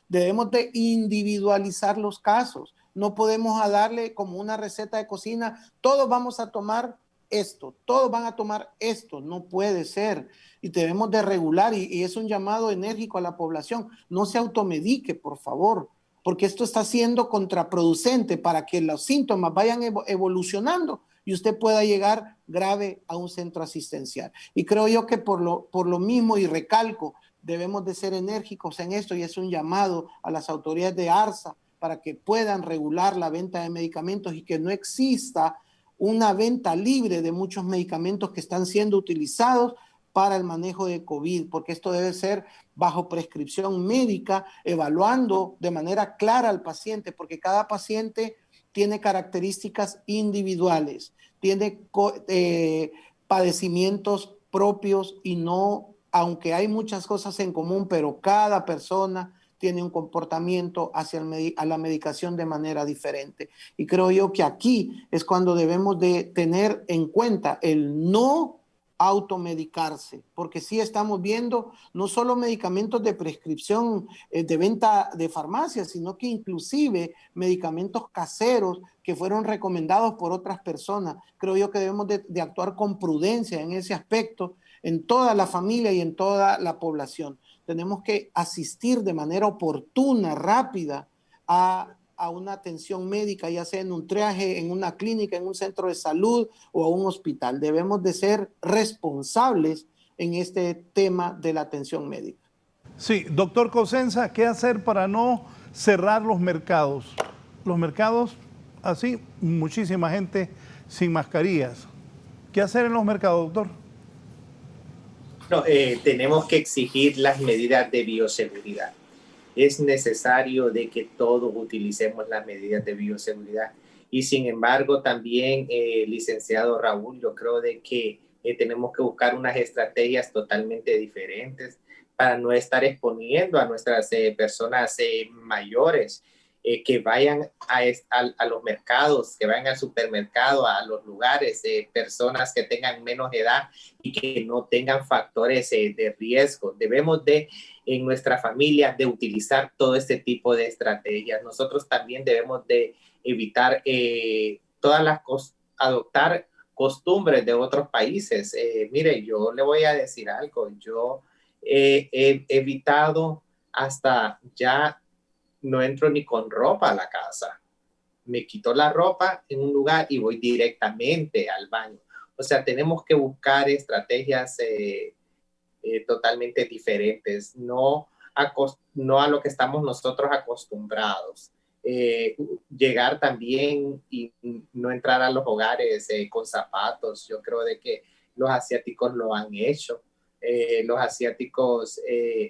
debemos de individualizar los casos. No podemos darle como una receta de cocina, todos vamos a tomar esto, todos van a tomar esto, no puede ser. Y debemos de regular, y es un llamado enérgico a la población, no se automedique, por favor, porque esto está siendo contraproducente para que los síntomas vayan evolucionando y usted pueda llegar grave a un centro asistencial. Y creo yo que por lo mismo, y recalco, debemos de ser enérgicos en esto, y es un llamado a las autoridades de ARSA para que puedan regular la venta de medicamentos y que no exista una venta libre de muchos medicamentos que están siendo utilizados para el manejo de COVID, porque esto debe ser bajo prescripción médica, evaluando de manera clara al paciente, porque cada paciente tiene características individuales, tiene padecimientos propios y no, aunque hay muchas cosas en común, pero cada persona tiene un comportamiento a la medicación de manera diferente. Y creo yo que aquí es cuando debemos de tener en cuenta el no automedicarse, porque sí estamos viendo no solo medicamentos de prescripción de venta de farmacias, sino que inclusive medicamentos caseros que fueron recomendados por otras personas. Creo yo que debemos de actuar con prudencia en ese aspecto, en toda la familia y en toda la población. Tenemos que asistir de manera oportuna, rápida, a una atención médica, ya sea en un triaje, en una clínica, en un centro de salud o a un hospital. Debemos de ser responsables en este tema de la atención médica. Sí, doctor Cosenza, ¿qué hacer para no cerrar los mercados? Los mercados, así, muchísima gente sin mascarillas. ¿Qué hacer en los mercados, doctor? No, tenemos que exigir las medidas de bioseguridad. Es necesario de que todos utilicemos las medidas de bioseguridad. Y sin embargo, también, licenciado Raúl, yo creo de que tenemos que buscar unas estrategias totalmente diferentes para no estar exponiendo a nuestras personas mayores que vayan a los mercados, que vayan al supermercado, a los lugares, personas que tengan menos edad y que no tengan factores de riesgo. Debemos en nuestra familia, de utilizar todo este tipo de estrategias. Nosotros también debemos de evitar adoptar costumbres de otros países. Mire, yo le voy a decir algo. Yo he evitado hasta ya no entro ni con ropa a la casa. Me quito la ropa en un lugar y voy directamente al baño. O sea, tenemos que buscar estrategias totalmente diferentes, no a lo que estamos nosotros acostumbrados. Llegar también y no entrar a los hogares con zapatos. Yo creo de que los asiáticos lo han hecho. Los asiáticos,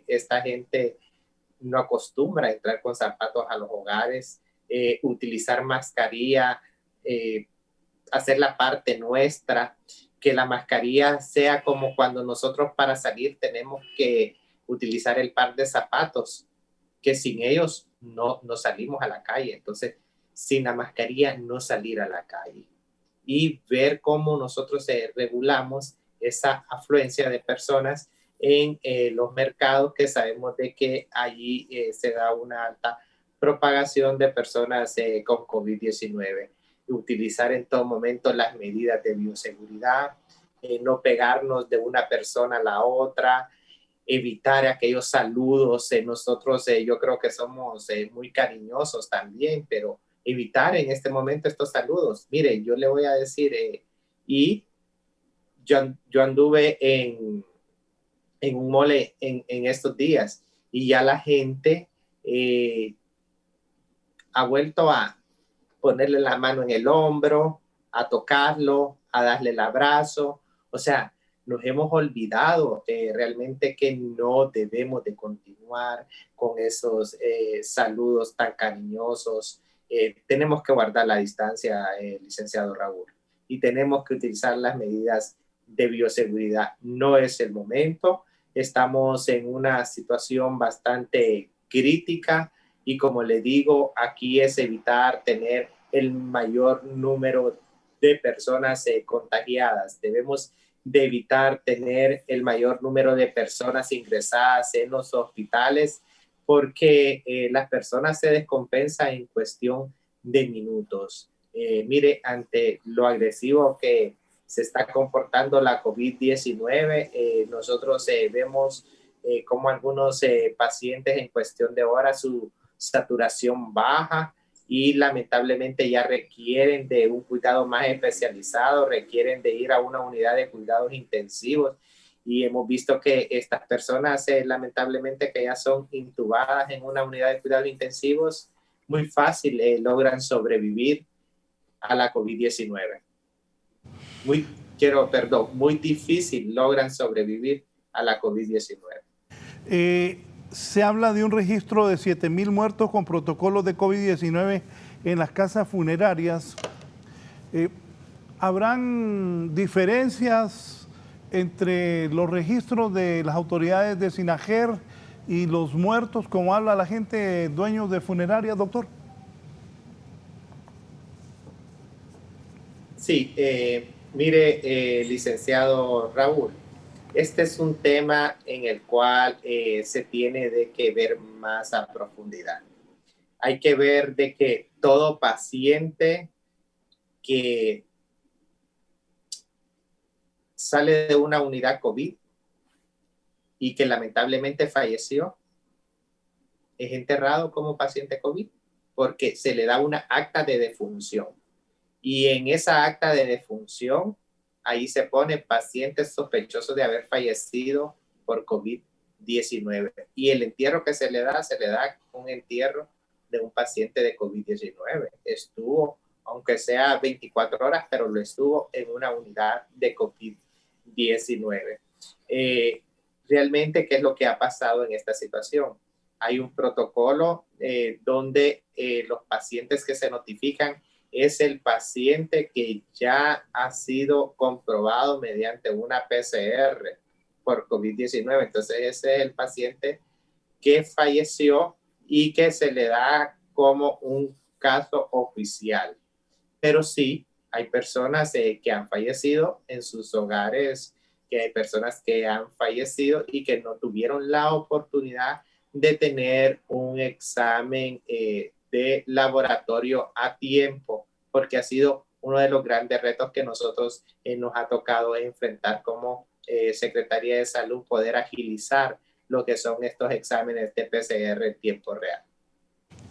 esta gente no acostumbra a entrar con zapatos a los hogares, utilizar mascarilla, hacer la parte nuestra, que la mascarilla sea como cuando nosotros para salir tenemos que utilizar el par de zapatos, que sin ellos no salimos a la calle. Entonces, sin la mascarilla no salir a la calle. Y ver cómo nosotros regulamos esa afluencia de personas en los mercados, que sabemos de que allí se da una alta propagación de personas con COVID-19. Utilizar en todo momento las medidas de bioseguridad, no pegarnos de una persona a la otra, evitar aquellos saludos. Nosotros yo creo que somos muy cariñosos también, pero evitar en este momento estos saludos. Mire, yo le voy a decir, y yo anduve en un mole en estos días y ya la gente ha vuelto a ponerle la mano en el hombro, a tocarlo, a darle el abrazo. O sea, nos hemos olvidado realmente que no debemos de continuar con esos saludos tan cariñosos. Tenemos que guardar la distancia, licenciado Raúl, y tenemos que utilizar las medidas de bioseguridad. No es el momento. Estamos en una situación bastante crítica y, como le digo, aquí es evitar tener el mayor número de personas contagiadas. Debemos de evitar tener el mayor número de personas ingresadas en los hospitales, porque las personas se descompensan en cuestión de minutos. Mire, ante lo agresivo que se está comportando la COVID-19, nosotros vemos como algunos pacientes en cuestión de horas su saturación baja y lamentablemente ya requieren de un cuidado más especializado, requieren de ir a una unidad de cuidados intensivos, y hemos visto que estas personas lamentablemente que ya son intubadas en una unidad de cuidados intensivos, muy fácil logran sobrevivir a la COVID-19. Muy difícil logran sobrevivir a la COVID-19. Se habla de un registro de 7,000 muertos con protocolos de COVID-19 en las casas funerarias. ¿Habrán diferencias entre los registros de las autoridades de SINAGER y los muertos, como habla la gente, dueños de funerarias, doctor? Sí, mire, licenciado Raúl, este es un tema en el cual se tiene de que ver más a profundidad. Hay que ver de que todo paciente que sale de una unidad COVID y que lamentablemente falleció, es enterrado como paciente COVID porque se le da una acta de defunción. Y en esa acta de defunción, ahí se pone pacientes sospechosos de haber fallecido por COVID-19. Y el entierro que se le da un entierro de un paciente de COVID-19. Estuvo, aunque sea 24 horas, pero lo estuvo en una unidad de COVID-19. Realmente, ¿qué es lo que ha pasado en esta situación? Hay un protocolo donde los pacientes que se notifican es el paciente que ya ha sido comprobado mediante una PCR por COVID-19. Entonces, ese es el paciente que falleció y que se le da como un caso oficial. Pero sí, hay personas que han fallecido en sus hogares, que hay personas que han fallecido y que no tuvieron la oportunidad de tener un examen de laboratorio a tiempo, porque ha sido uno de los grandes retos que nosotros nos ha tocado enfrentar como Secretaría de Salud, poder agilizar lo que son estos exámenes de PCR en tiempo real.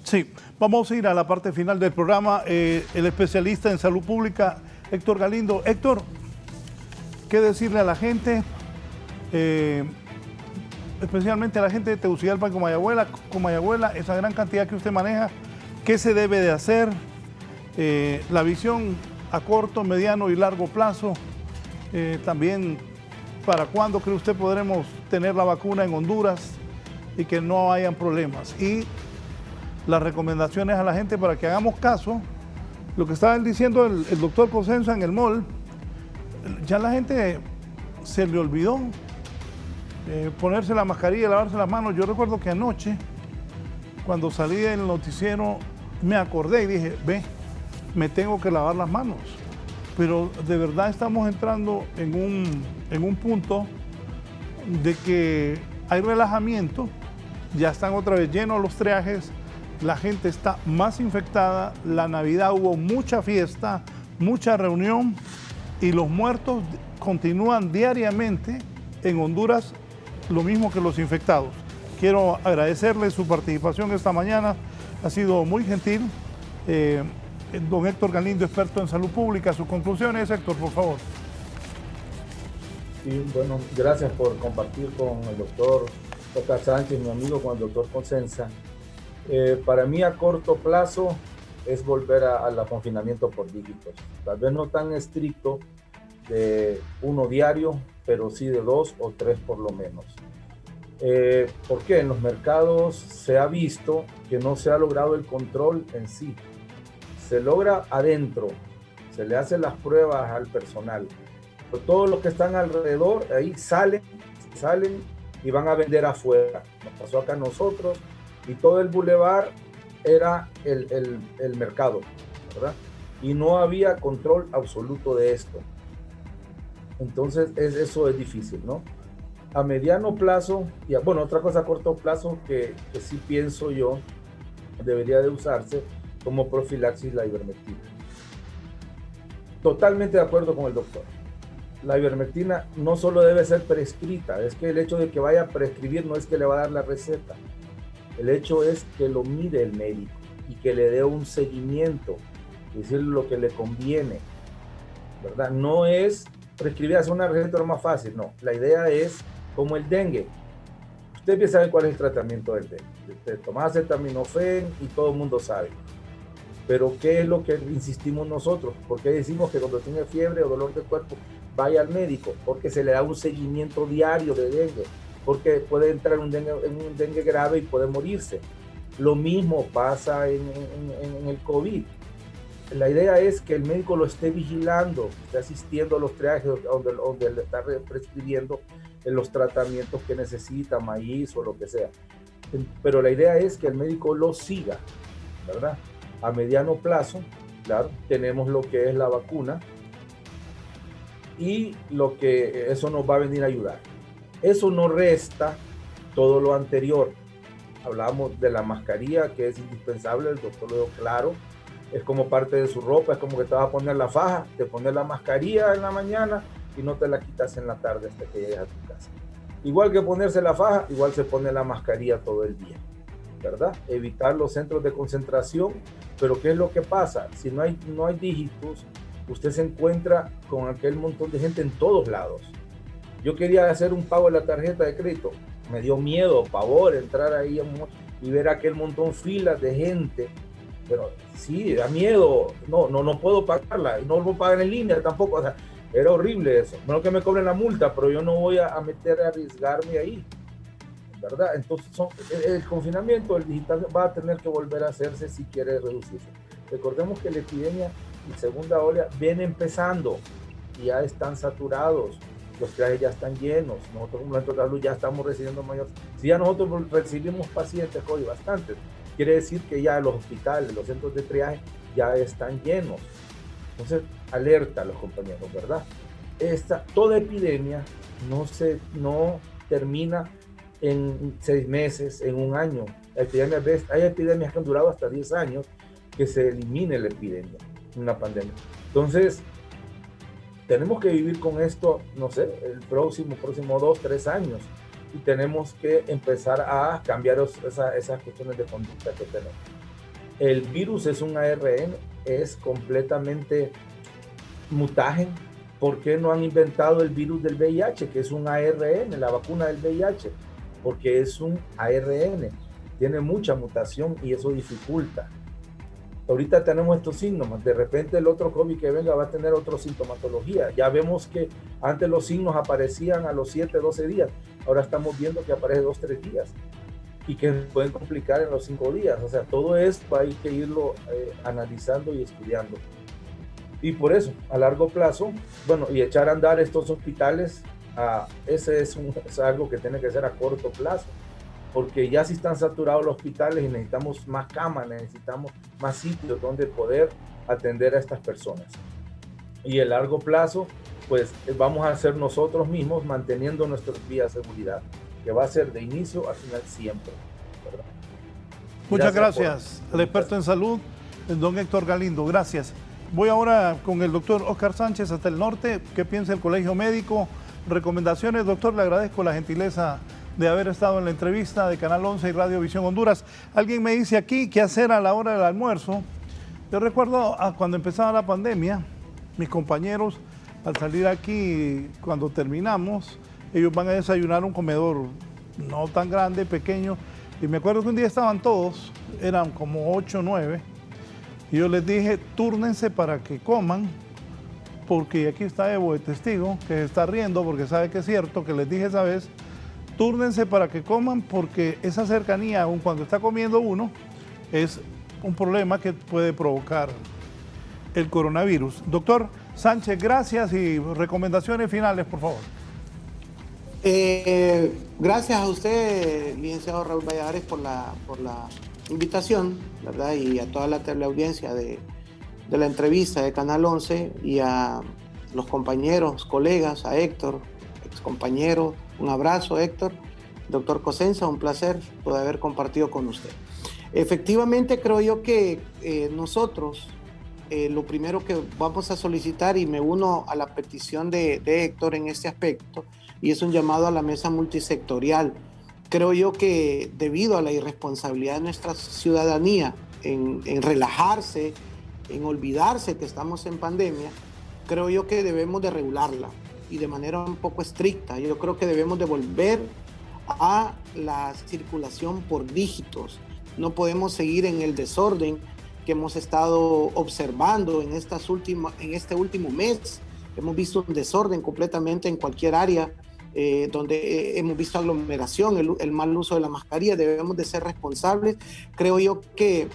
Sí, vamos a ir a la parte final del programa. El especialista en salud pública, Héctor Galindo. Héctor, ¿qué decirle a la gente, especialmente a la gente de Tegucigalpa y Comayagüela, esa gran cantidad que usted maneja? ¿Qué se debe de hacer? La visión a corto, mediano y largo plazo. También, ¿para cuándo cree usted podremos tener la vacuna en Honduras y que no hayan problemas? Y las recomendaciones a la gente para que hagamos caso. Lo que estaba diciendo el doctor Cosenza en el mall, ya la gente se le olvidó ponerse la mascarilla, lavarse las manos. Yo recuerdo que anoche, cuando salí del noticiero, me acordé y dije, ve, me tengo que lavar las manos. Pero de verdad estamos entrando en un punto de que hay relajamiento, ya están otra vez llenos los triajes, la gente está más infectada, la Navidad hubo mucha fiesta, mucha reunión y los muertos continúan diariamente en Honduras, lo mismo que los infectados. Quiero agradecerle su participación esta mañana, ha sido muy gentil. Don Héctor Galindo, experto en salud pública, sus conclusiones, Héctor, por favor. Sí, bueno, gracias por compartir con el doctor Oscar Sánchez, mi amigo, con el doctor Cosenza. Para mí, a corto plazo, es volver al confinamiento por dígitos. Tal vez no tan estricto de 1 diario, pero sí de 2 o 3 por lo menos. Porque en los mercados se ha visto que no se ha logrado el control en sí. Se logra adentro, se le hacen las pruebas al personal. Pero todos los que están alrededor, ahí salen y van a vender afuera. Nos pasó acá a nosotros y todo el bulevar era el mercado, ¿verdad? Y no había control absoluto de esto. Entonces eso es difícil, ¿no? A mediano plazo, y bueno, otra cosa a corto plazo que sí pienso yo debería de usarse como profilaxis, la ivermectina. Totalmente de acuerdo con el doctor. La ivermectina no solo debe ser prescrita, es que el hecho de que vaya a prescribir no es que le va a dar la receta. El hecho es que lo mire el médico y que le dé un seguimiento, decirle lo que le conviene, ¿verdad? No es prescribir, hacer una receta lo más fácil, no. La idea es como el dengue. Usted ya sabe cuál es el tratamiento del dengue. Usted toma acetaminofén y todo el mundo sabe. Pero ¿qué es lo que insistimos nosotros? ¿Por qué decimos que cuando tiene fiebre o dolor de cuerpo vaya al médico? Porque se le da un seguimiento diario de dengue. Porque puede entrar en un dengue grave y puede morirse. Lo mismo pasa en el COVID. La idea es que el médico lo esté vigilando, esté asistiendo a los triajes donde le está prescribiendo los tratamientos que necesita, maíz o lo que sea. Pero la idea es que el médico lo siga, ¿verdad? A mediano plazo, claro, tenemos lo que es la vacuna y lo que eso nos va a venir a ayudar. Eso no resta todo lo anterior. Hablamos de la mascarilla, que es indispensable, el doctor lo dio claro. Es como parte de su ropa, es como que te vas a poner la faja, te pones la mascarilla en la mañana y no te la quitas en la tarde hasta que llegues a tu casa. Igual que ponerse la faja, igual se pone la mascarilla todo el día, ¿verdad? Evitar los centros de concentración, pero ¿qué es lo que pasa? Si no hay dígitos, usted se encuentra con aquel montón de gente en todos lados. Yo quería hacer un pago de la tarjeta de crédito, me dio miedo, pavor, entrar ahí y ver aquel montón filas de gente. Pero sí, da miedo, no puedo pagarla, y no lo pagan en línea tampoco, o sea, era horrible eso. Menos que me cobren la multa, pero yo no voy a arriesgarme ahí, ¿verdad? Entonces el confinamiento, el digital va a tener que volver a hacerse si quiere reducirse. Recordemos que la epidemia y segunda ola viene empezando y ya están saturados, los trajes ya están llenos, nosotros como centro de salud ya estamos recibiendo mayores. Si ya nosotros recibimos pacientes hoy bastantes, quiere decir que ya los hospitales, los centros de triaje ya están llenos. Entonces, alerta a los compañeros, ¿verdad? Toda epidemia no termina en 6 meses, en un año. Hay epidemias que han durado hasta 10 años que se elimine la epidemia, una pandemia. Entonces, tenemos que vivir con esto, no sé, el próximo 2, 3 años. Y tenemos que empezar a cambiar esas cuestiones de conducta que tenemos. El virus es un ARN, es completamente mutágeno. ¿Por qué no han inventado el virus del VIH, que es un ARN, la vacuna del VIH? Porque es un ARN, tiene mucha mutación y eso dificulta. Ahorita tenemos estos síntomas, de repente el otro COVID que venga va a tener otra sintomatología. Ya vemos que antes los signos aparecían a los 7, 12 días, ahora estamos viendo que aparece 2, 3 días y que pueden complicar en los 5 días. O sea, todo esto hay que irlo analizando y estudiando. Y por eso, a largo plazo, bueno, y echar a andar estos hospitales, ese es algo que tiene que ser a corto plazo, porque ya si están saturados los hospitales y necesitamos más camas, necesitamos más sitios donde poder atender a estas personas. Y a largo plazo, pues vamos a hacer nosotros mismos manteniendo nuestras vías de seguridad, que va a ser de inicio a final siempre, ¿verdad? Muchas gracias al experto en salud, el don Héctor Galindo. Gracias. Voy ahora con el doctor Oscar Sánchez hasta el norte. ¿Qué piensa el Colegio Médico? Recomendaciones, doctor, le agradezco la gentileza de haber estado en la entrevista de Canal 11 y Radio Visión Honduras. Alguien me dice aquí qué hacer a la hora del almuerzo. Yo recuerdo cuando empezaba la pandemia, mis compañeros al salir aquí, cuando terminamos, ellos van a desayunar un comedor no tan grande, pequeño, y me acuerdo que un día estaban todos, eran como 8 o 9, y yo les dije, túrnense para que coman, porque aquí está Evo de testigo, que se está riendo porque sabe que es cierto, que les dije esa vez, túrnense para que coman, porque esa cercanía, aun cuando está comiendo uno, es un problema que puede provocar el coronavirus. Doctor Sánchez, gracias y recomendaciones finales, por favor. Gracias a usted, licenciado Raúl Valladares, por la invitación, ¿verdad? Y a toda la teleaudiencia de la entrevista de Canal 11 y a los compañeros, colegas, a Héctor, excompañero, un abrazo, Héctor. Doctor Cosenza, un placer poder haber compartido con usted. Efectivamente, creo yo que nosotros, lo primero que vamos a solicitar, y me uno a la petición de Héctor en este aspecto, y es un llamado a la mesa multisectorial. Creo yo que debido a la irresponsabilidad de nuestra ciudadanía en relajarse, en olvidarse que estamos en pandemia, creo yo que debemos de regularla y de manera un poco estricta. Yo creo que debemos de volver a la circulación por dígitos. No podemos seguir en el desorden que hemos estado observando en este último mes. Hemos visto un desorden completamente en cualquier área, donde hemos visto aglomeración, el mal uso de la mascarilla. Debemos de ser responsables. Creo yo que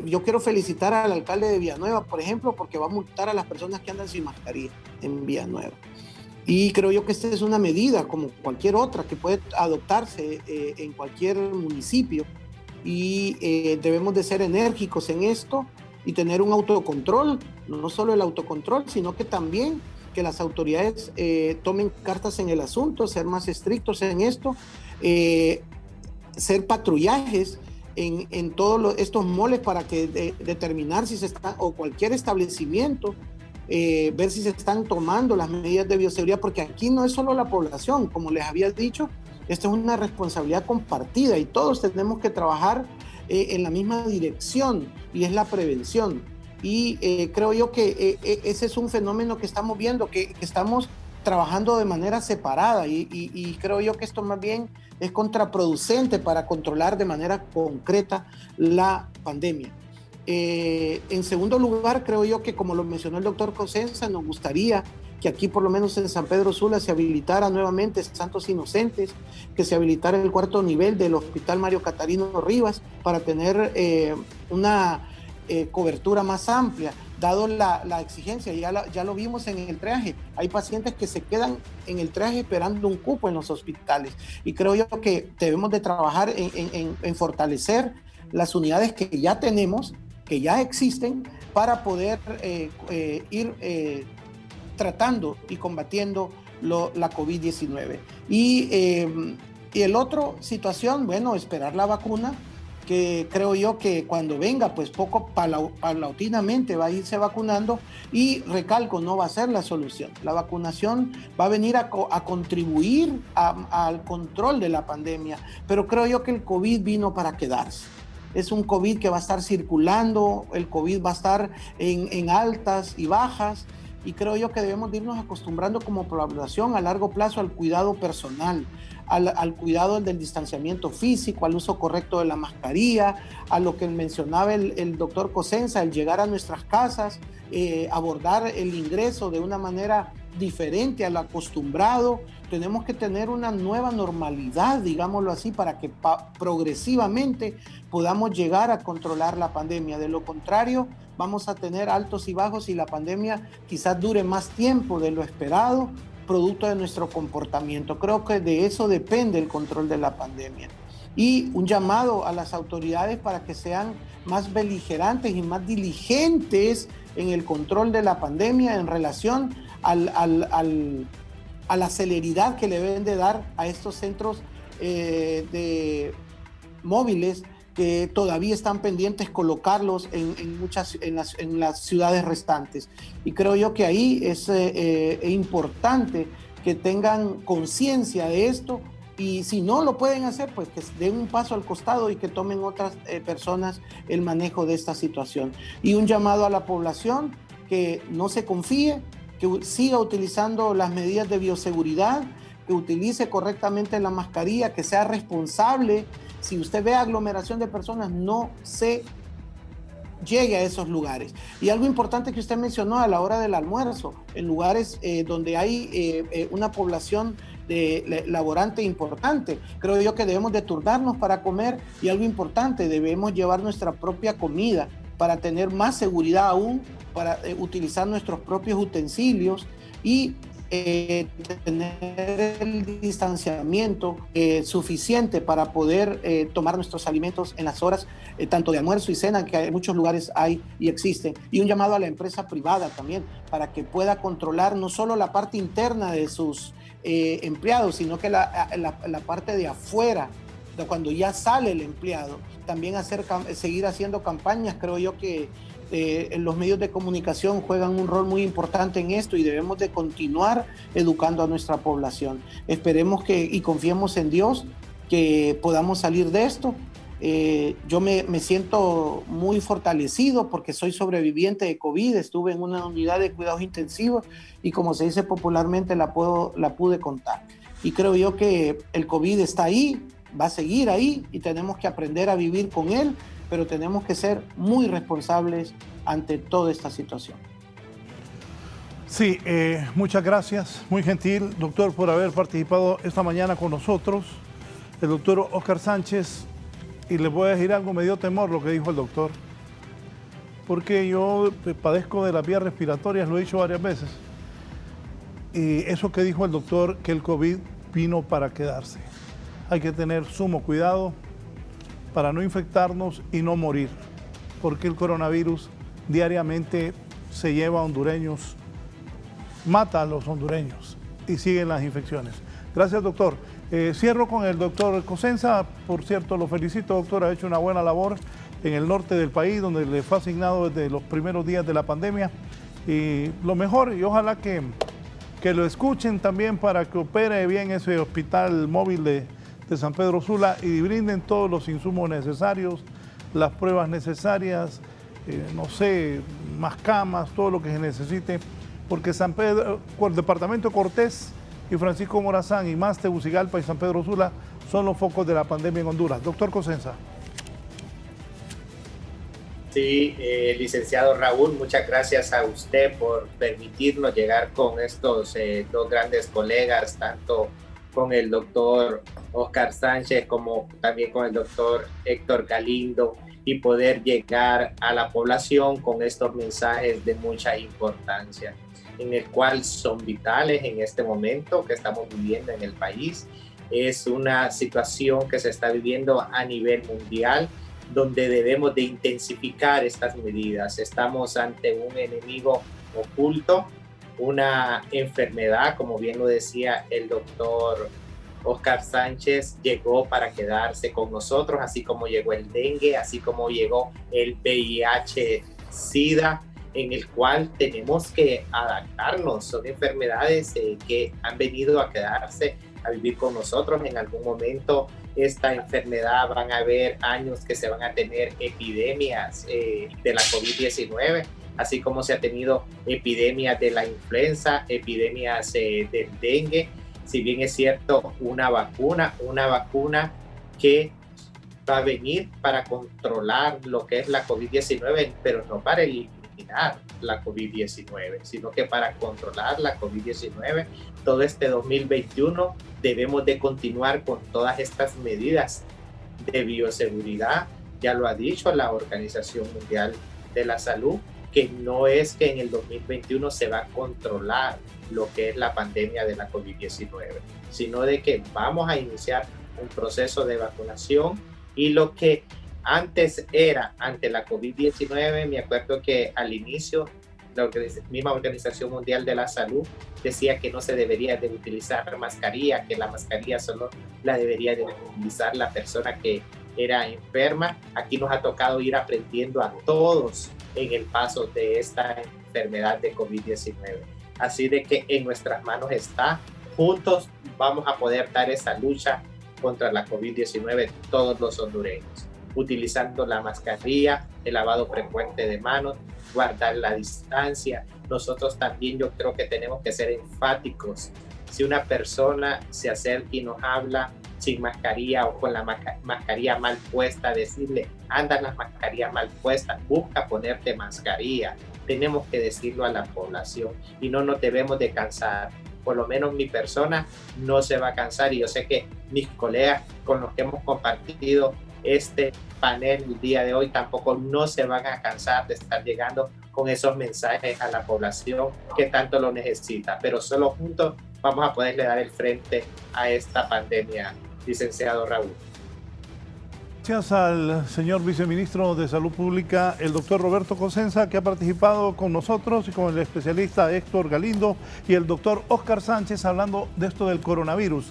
yo quiero felicitar al alcalde de Villanueva, por ejemplo, porque va a multar a las personas que andan sin mascarilla en Villanueva. Y creo yo que esta es una medida como cualquier otra que puede adoptarse en cualquier municipio, y debemos de ser enérgicos en esto y tener un autocontrol, no solo el autocontrol, sino que también que las autoridades tomen cartas en el asunto, ser más estrictos en esto, hacer patrullajes en todos estos moles para que determinar si se está, o cualquier establecimiento, ver si se están tomando las medidas de bioseguridad, porque aquí no es solo la población, como les había dicho, esta es una responsabilidad compartida y todos tenemos que trabajar en la misma dirección, y es la prevención. Y creo yo que ese es un fenómeno que estamos viendo, que estamos trabajando de manera separada, y creo yo que esto más bien es contraproducente para controlar de manera concreta la pandemia. En segundo lugar, creo yo que, como lo mencionó el doctor Cosenza, nos gustaría que aquí, por lo menos en San Pedro Sula, se habilitara nuevamente Santos Inocentes, que se habilitara el 4º nivel del Hospital Mario Catarino Rivas para tener una cobertura más amplia. dado la exigencia. Ya lo vimos en el triaje. Hay pacientes que se quedan en el triaje esperando un cupo en los hospitales. Y creo yo que debemos de trabajar en fortalecer las unidades que ya tenemos, que ya existen, para poder ir tratando y combatiendo la COVID-19. Y el otro situación, bueno, esperar la vacuna, que creo yo que cuando venga, pues poco paulatinamente va a irse vacunando, y recalco, no va a ser la solución. La vacunación va a venir a contribuir al control de la pandemia, pero creo yo que el COVID vino para quedarse. Es un COVID que va a estar circulando, el COVID va a estar en altas y bajas, y creo yo que debemos de irnos acostumbrando como población a largo plazo al cuidado personal, al cuidado del distanciamiento físico, al uso correcto de la mascarilla, a lo que mencionaba el doctor Cosenza, el llegar a nuestras casas, abordar el ingreso de una manera diferente al acostumbrado. Tenemos que tener una nueva normalidad, digámoslo así, para que progresivamente podamos llegar a controlar la pandemia. De lo contrario, vamos a tener altos y bajos, y la pandemia quizás dure más tiempo de lo esperado, producto de nuestro comportamiento. Creo que de eso depende el control de la pandemia. Y un llamado a las autoridades para que sean más beligerantes y más diligentes en el control de la pandemia en relación a la celeridad que le deben de dar a estos centros de móviles, que todavía están pendientes colocarlos en las ciudades restantes. Y creo yo que ahí es importante que tengan conciencia de esto, y si no lo pueden hacer, pues que den un paso al costado y que tomen otras personas el manejo de esta situación. Y un llamado a la población que no se confíe, que siga utilizando las medidas de bioseguridad, que utilice correctamente la mascarilla, que sea responsable. Si usted ve aglomeración de personas, no se llegue a esos lugares. Y algo importante que usted mencionó a la hora del almuerzo, en lugares donde hay una población laborante importante, creo yo que debemos de turnarnos para comer, y algo importante, debemos llevar nuestra propia comida para tener más seguridad aún, para utilizar nuestros propios utensilios y tener el distanciamiento suficiente para poder tomar nuestros alimentos en las horas tanto de almuerzo y cena, que en muchos lugares hay y existen. Y un llamado a la empresa privada también, para que pueda controlar no solo la parte interna de sus empleados, sino que la parte de afuera, de cuando ya sale el empleado, también seguir haciendo campañas. Creo yo que los medios de comunicación juegan un rol muy importante en esto, y debemos de continuar educando a nuestra población. Esperemos y confiemos en Dios que podamos salir de esto. Yo me siento muy fortalecido porque soy sobreviviente de COVID, estuve en una unidad de cuidados intensivos y, como se dice popularmente, la pude contar. Y creo yo que el COVID está ahí, va a seguir ahí, y tenemos que aprender a vivir con él, pero tenemos que ser muy responsables ante toda esta situación. Sí, muchas gracias, muy gentil, doctor, por haber participado esta mañana con nosotros. El doctor Oscar Sánchez, y les voy a decir algo, me dio temor lo que dijo el doctor, porque yo padezco de las vías respiratorias, lo he dicho varias veces, y eso que dijo el doctor, que el COVID vino para quedarse. Hay que tener sumo cuidado para no infectarnos y no morir, porque el coronavirus diariamente se lleva a hondureños, mata a los hondureños y siguen las infecciones. Gracias, doctor. Cierro con el doctor Cosenza. Por cierto, lo felicito, doctor, ha hecho una buena labor en el norte del país, donde le fue asignado desde los primeros días de la pandemia. Y lo mejor, y ojalá que lo escuchen también para que opere bien ese hospital móvil de San Pedro Sula y brinden todos los insumos necesarios, las pruebas necesarias, no sé, más camas, todo lo que se necesite, porque San Pedro, el departamento de Cortés y Francisco Morazán, y más Tegucigalpa y San Pedro Sula son los focos de la pandemia en Honduras. Doctor Cosenza. Sí, licenciado Raúl, muchas gracias a usted por permitirnos llegar con estos dos grandes colegas, tanto con el doctor Oscar Sánchez como también con el doctor Héctor Galindo, y poder llegar a la población con estos mensajes de mucha importancia, en el cual son vitales en este momento que estamos viviendo en el país. Es una situación que se está viviendo a nivel mundial, donde debemos de intensificar estas medidas. Estamos ante un enemigo oculto, una enfermedad, como bien lo decía el doctor Óscar Sánchez, llegó para quedarse con nosotros, así como llegó el dengue, así como llegó el VIH-Sida, en el cual tenemos que adaptarnos. Son enfermedades que han venido a quedarse, a vivir con nosotros. En algún momento esta enfermedad van a haber años que se van a tener epidemias de la COVID-19, así como se ha tenido epidemias de la influenza, epidemias del dengue. Si bien es cierto, una vacuna que va a venir para controlar lo que es la COVID-19, pero no para eliminar la COVID-19, sino que para controlar la COVID-19. Todo este 2021 debemos de continuar con todas estas medidas de bioseguridad. Ya lo ha dicho la Organización Mundial de la Salud, que no es que en el 2021 se va a controlar lo que es la pandemia de la COVID-19, sino de que vamos a iniciar un proceso de vacunación, y lo que antes era ante la COVID-19, me acuerdo que al inicio la misma Organización Mundial de la Salud decía que no se debería de utilizar mascarilla, que la mascarilla solo la debería de utilizar la persona que era enferma. Aquí nos ha tocado ir aprendiendo a todos en el paso de esta enfermedad de COVID-19. Así de que en nuestras manos está. Juntos vamos a poder dar esa lucha contra la COVID-19, todos los hondureños, utilizando la mascarilla, el lavado frecuente de manos, guardar la distancia. Nosotros también, yo creo que tenemos que ser enfáticos. Si una persona se acerca y nos habla sin mascarilla o con la mascarilla mal puesta, decirle, anda la mascarilla mal puesta, busca ponerte mascarilla. Tenemos que decirlo a la población y no nos debemos de cansar. Por lo menos mi persona no se va a cansar, y yo sé que mis colegas con los que hemos compartido este panel el día de hoy tampoco no se van a cansar de estar llegando con esos mensajes a la población que tanto lo necesita. Pero solo juntos vamos a poderle dar el frente a esta pandemia, licenciado Raúl. Gracias al señor viceministro de Salud Pública, el doctor Roberto Cosenza, que ha participado con nosotros, y con el especialista Héctor Galindo y el doctor Óscar Sánchez, hablando de esto del coronavirus.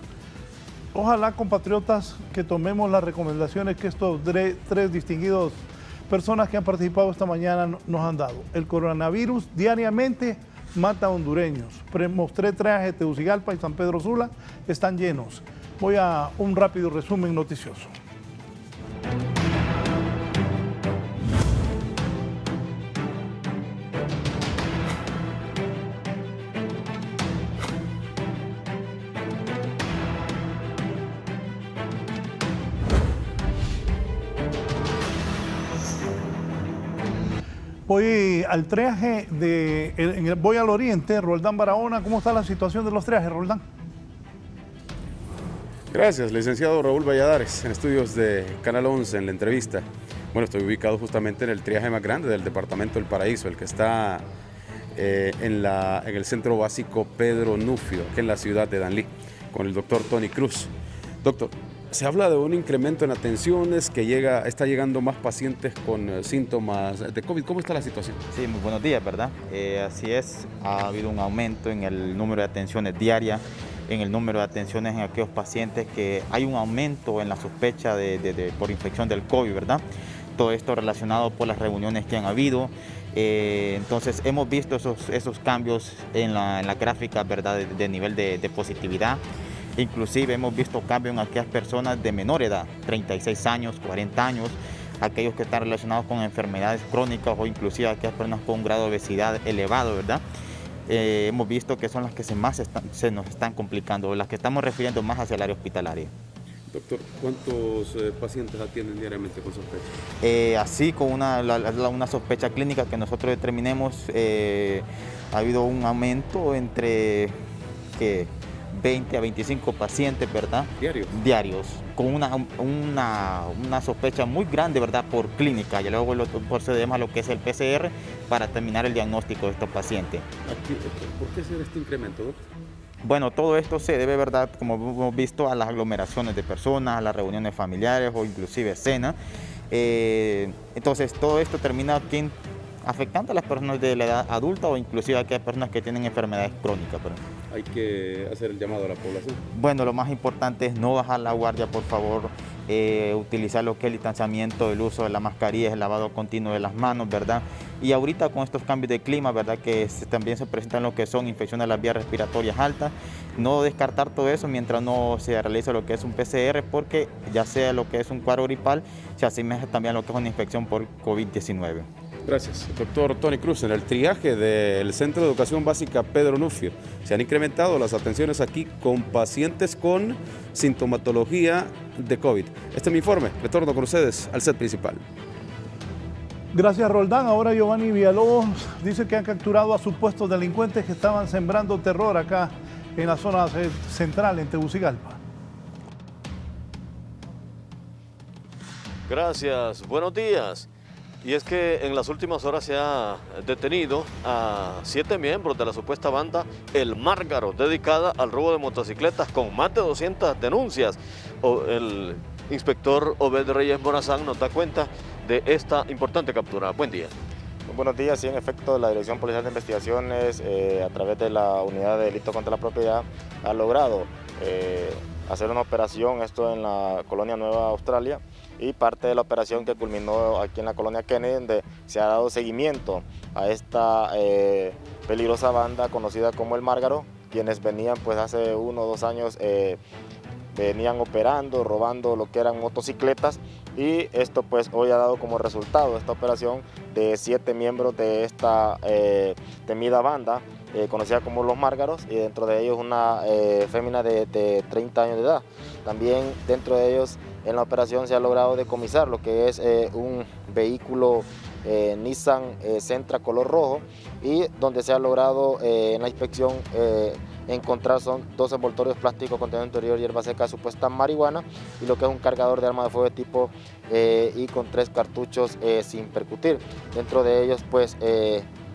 Ojalá, compatriotas, que tomemos las recomendaciones que estos tres distinguidos personas que han participado esta mañana nos han dado. El coronavirus diariamente mata a hondureños. Mostré traje, Tegucigalpa y San Pedro Sula están llenos. Voy a un rápido resumen noticioso. Voy al triaje voy al oriente. Roldán Barahona, ¿cómo está la situación de los triajes, Roldán? Gracias, licenciado Raúl Valladares, en estudios de Canal 11, en la entrevista. Bueno, estoy ubicado justamente en el triaje más grande del departamento del Paraíso, el que está en el centro básico Pedro Nufio, aquí en la ciudad de Danlí, con el doctor Tony Cruz. Doctor, se habla de un incremento en atenciones, que está llegando más pacientes con síntomas de COVID. ¿Cómo está la situación? Sí, muy buenos días, ¿verdad? Así es, ha habido un aumento en el número de atenciones diarias, en el número de atenciones en aquellos pacientes que hay un aumento en la sospecha por infección del COVID, ¿verdad? Todo esto relacionado por las reuniones que han habido. Entonces hemos visto esos cambios en la gráfica, ¿verdad? De nivel de positividad. Inclusive hemos visto cambios en aquellas personas de menor edad, 36 años, 40 años, aquellos que están relacionados con enfermedades crónicas o inclusive aquellas personas con un grado de obesidad elevado, ¿verdad? Hemos visto que son las que se nos están complicando, las que estamos refiriendo más hacia el área hospitalaria. Doctor, ¿cuántos pacientes atienden diariamente con sospecha? Así, con una sospecha clínica que nosotros determinemos, ha habido un aumento entre 20 a 25 pacientes, ¿verdad? Diarios, con una sospecha muy grande, ¿verdad? Por clínica, y luego procedemos a lo que es el PCR para terminar el diagnóstico de estos pacientes. ¿Por qué se da este incremento, doctor? Bueno, todo esto se debe, ¿verdad?, como hemos visto, a las aglomeraciones de personas, a las reuniones familiares o inclusive cenas. Entonces, todo esto termina aquí afectando a las personas de la edad adulta o inclusive a aquellas personas que tienen enfermedades crónicas. Hay que hacer el llamado a la población. Bueno, lo más importante es no bajar la guardia, por favor, utilizar lo que es el distanciamiento, el uso de la mascarilla, el lavado continuo de las manos, ¿verdad? Y ahorita con estos cambios de clima, ¿verdad?, que también se presentan lo que son infecciones de las vías respiratorias altas, no descartar todo eso mientras no se realiza lo que es un PCR, porque ya sea lo que es un cuadro gripal, se asemeja también a lo que es una infección por COVID-19. Gracias. Doctor Tony Cruz, en el triaje del Centro de Educación Básica Pedro Nufio, se han incrementado las atenciones aquí con pacientes con sintomatología de COVID. Este es mi informe. Retorno con ustedes al set principal. Gracias, Roldán. Ahora Giovanni Villalobos dice que han capturado a supuestos delincuentes que estaban sembrando terror acá en la zona central, en Tegucigalpa. Gracias. Buenos días. Y es que en las últimas horas se ha detenido a 7 miembros de la supuesta banda El Márgaro, dedicada al robo de motocicletas con más de 200 denuncias. El inspector Obed Reyes Morazán nos da cuenta de esta importante captura. Buen día. Buenos días, sí, en efecto, la Dirección Policial de Investigaciones, a través de la Unidad de Delito contra la Propiedad, ha logrado hacer una operación, esto en la colonia Nueva Australia, y parte de la operación que culminó aquí en la colonia Kennedy, donde se ha dado seguimiento a esta peligrosa banda conocida como El Márgaro, quienes venían pues hace 1 o 2 años venían operando, robando lo que eran motocicletas, y esto pues hoy ha dado como resultado esta operación de 7 miembros de esta temida banda conocida como Los Márgaros, y dentro de ellos una fémina de 30 años de edad. También dentro de ellos en la operación se ha logrado decomisar lo que es un vehículo Nissan Sentra color rojo, y donde se ha logrado en la inspección encontrar son 2 envoltorios plásticos conteniendo interior hierba seca supuesta marihuana, y lo que es un cargador de arma de fuego de tipo y con 3 cartuchos sin percutir. Dentro de ellos pues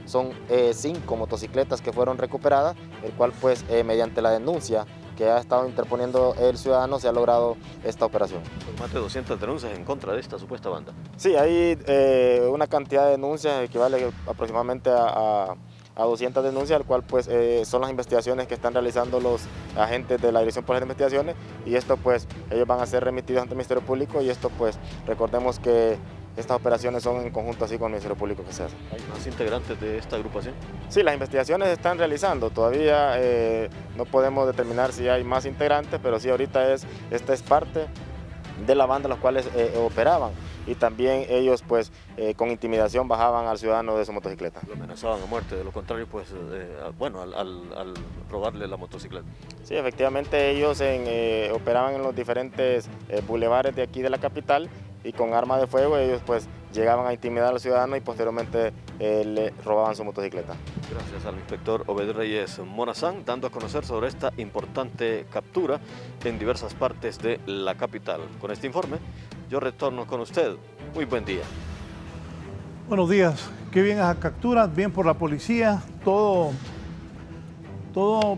son 5 motocicletas que fueron recuperadas, el cual pues mediante la denuncia que ha estado interponiendo el ciudadano se ha logrado esta operación. Más de 200 denuncias en contra de esta supuesta banda. Sí, hay una cantidad de denuncias equivale aproximadamente a 200 denuncias, al cual pues son las investigaciones que están realizando los agentes de la Dirección Policial de Investigaciones, y esto pues ellos van a ser remitidos ante el Ministerio Público, y esto pues recordemos que estas operaciones son en conjunto así con el Ministerio Público que se hace. ¿Hay más integrantes de esta agrupación? Sí, las investigaciones se están realizando, todavía no podemos determinar si hay más integrantes, pero sí ahorita esta es parte de la banda los cuales operaban, y también ellos pues con intimidación bajaban al ciudadano de su motocicleta. Lo amenazaban a muerte, de lo contrario pues bueno, al robarle la motocicleta. Sí, efectivamente ellos operaban en los diferentes bulevares de aquí de la capital, y con armas de fuego ellos pues llegaban a intimidar al ciudadano y posteriormente le robaban su motocicleta. Gracias al inspector Obed Reyes Morazán, dando a conocer sobre esta importante captura en diversas partes de la capital. Con este informe yo retorno con usted. Muy buen día. Buenos días. Qué bien esas capturas, bien por la policía. Toda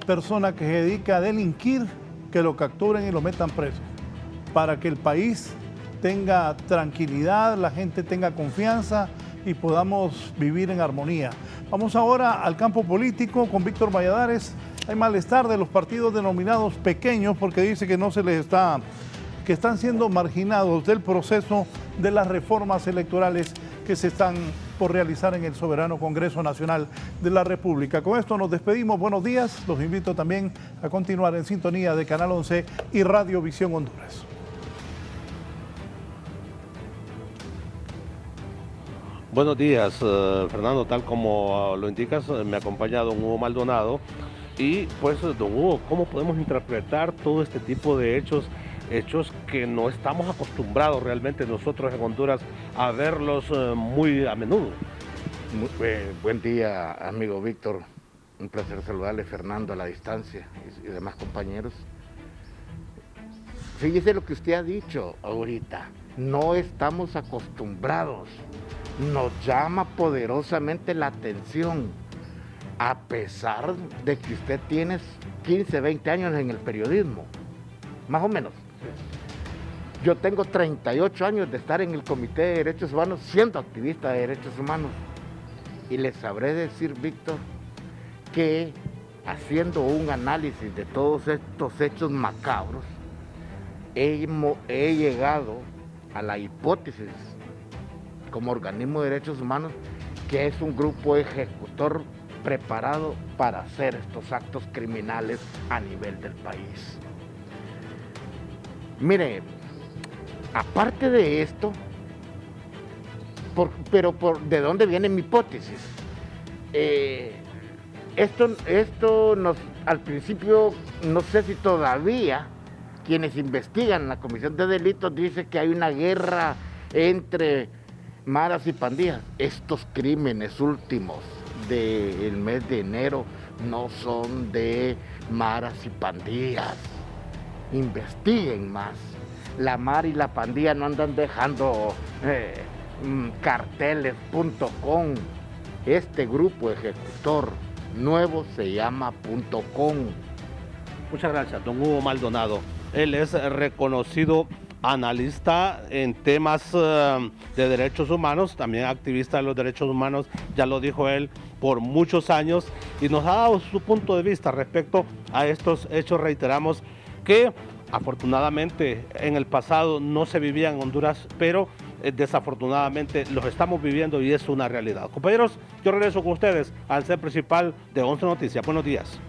persona que se dedica a delinquir, que lo capturen y lo metan preso, para que el país tenga tranquilidad, la gente tenga confianza y podamos vivir en armonía. Vamos ahora al campo político con Víctor Valladares. Hay malestar de los partidos denominados pequeños porque dice que no se les está, que están siendo marginados del proceso de las reformas electorales que se están por realizar en el Soberano Congreso Nacional de la República. Con esto nos despedimos. Buenos días. Los invito también a continuar en sintonía de Canal 11 y Radio Visión Honduras. Buenos días, Fernando. Tal como lo indicas, me ha acompañado don Hugo Maldonado. Y pues, don Hugo, ¿cómo podemos interpretar todo este tipo de hechos que no estamos acostumbrados realmente nosotros en Honduras a verlos muy a menudo? Buen día, amigo Víctor. Un placer saludarle, Fernando, a la distancia y demás compañeros. Fíjese lo que usted ha dicho ahorita. No estamos acostumbrados. Nos llama poderosamente la atención. A pesar de que usted tiene 15, 20 años en el periodismo. Más o menos. Yo tengo 38 años de estar en el Comité de Derechos Humanos siendo activista de derechos humanos. Y les sabré decir, Víctor, que haciendo un análisis de todos estos hechos macabros, he llegado a la hipótesis como organismo de derechos humanos que es un grupo ejecutor preparado para hacer estos actos criminales a nivel del país. Mire, aparte de esto, ¿de dónde viene mi hipótesis? Esto nos, al principio, no sé si todavía quienes investigan la Comisión de Delitos dicen que hay una guerra entre maras y pandillas. Estos crímenes últimos del mes de enero no son de maras y pandillas. Investiguen más. La mara y la pandilla no andan dejando carteles.com. Este grupo ejecutor nuevo se llama .com. Muchas gracias, don Hugo Maldonado. Él es reconocido analista en temas de derechos humanos, también activista de los derechos humanos, ya lo dijo él, por muchos años, y nos ha dado su punto de vista respecto a estos hechos. Reiteramos que afortunadamente en el pasado no se vivía en Honduras, pero desafortunadamente los estamos viviendo y es una realidad. Compañeros, yo regreso con ustedes al set principal de 11 Noticias. Buenos días.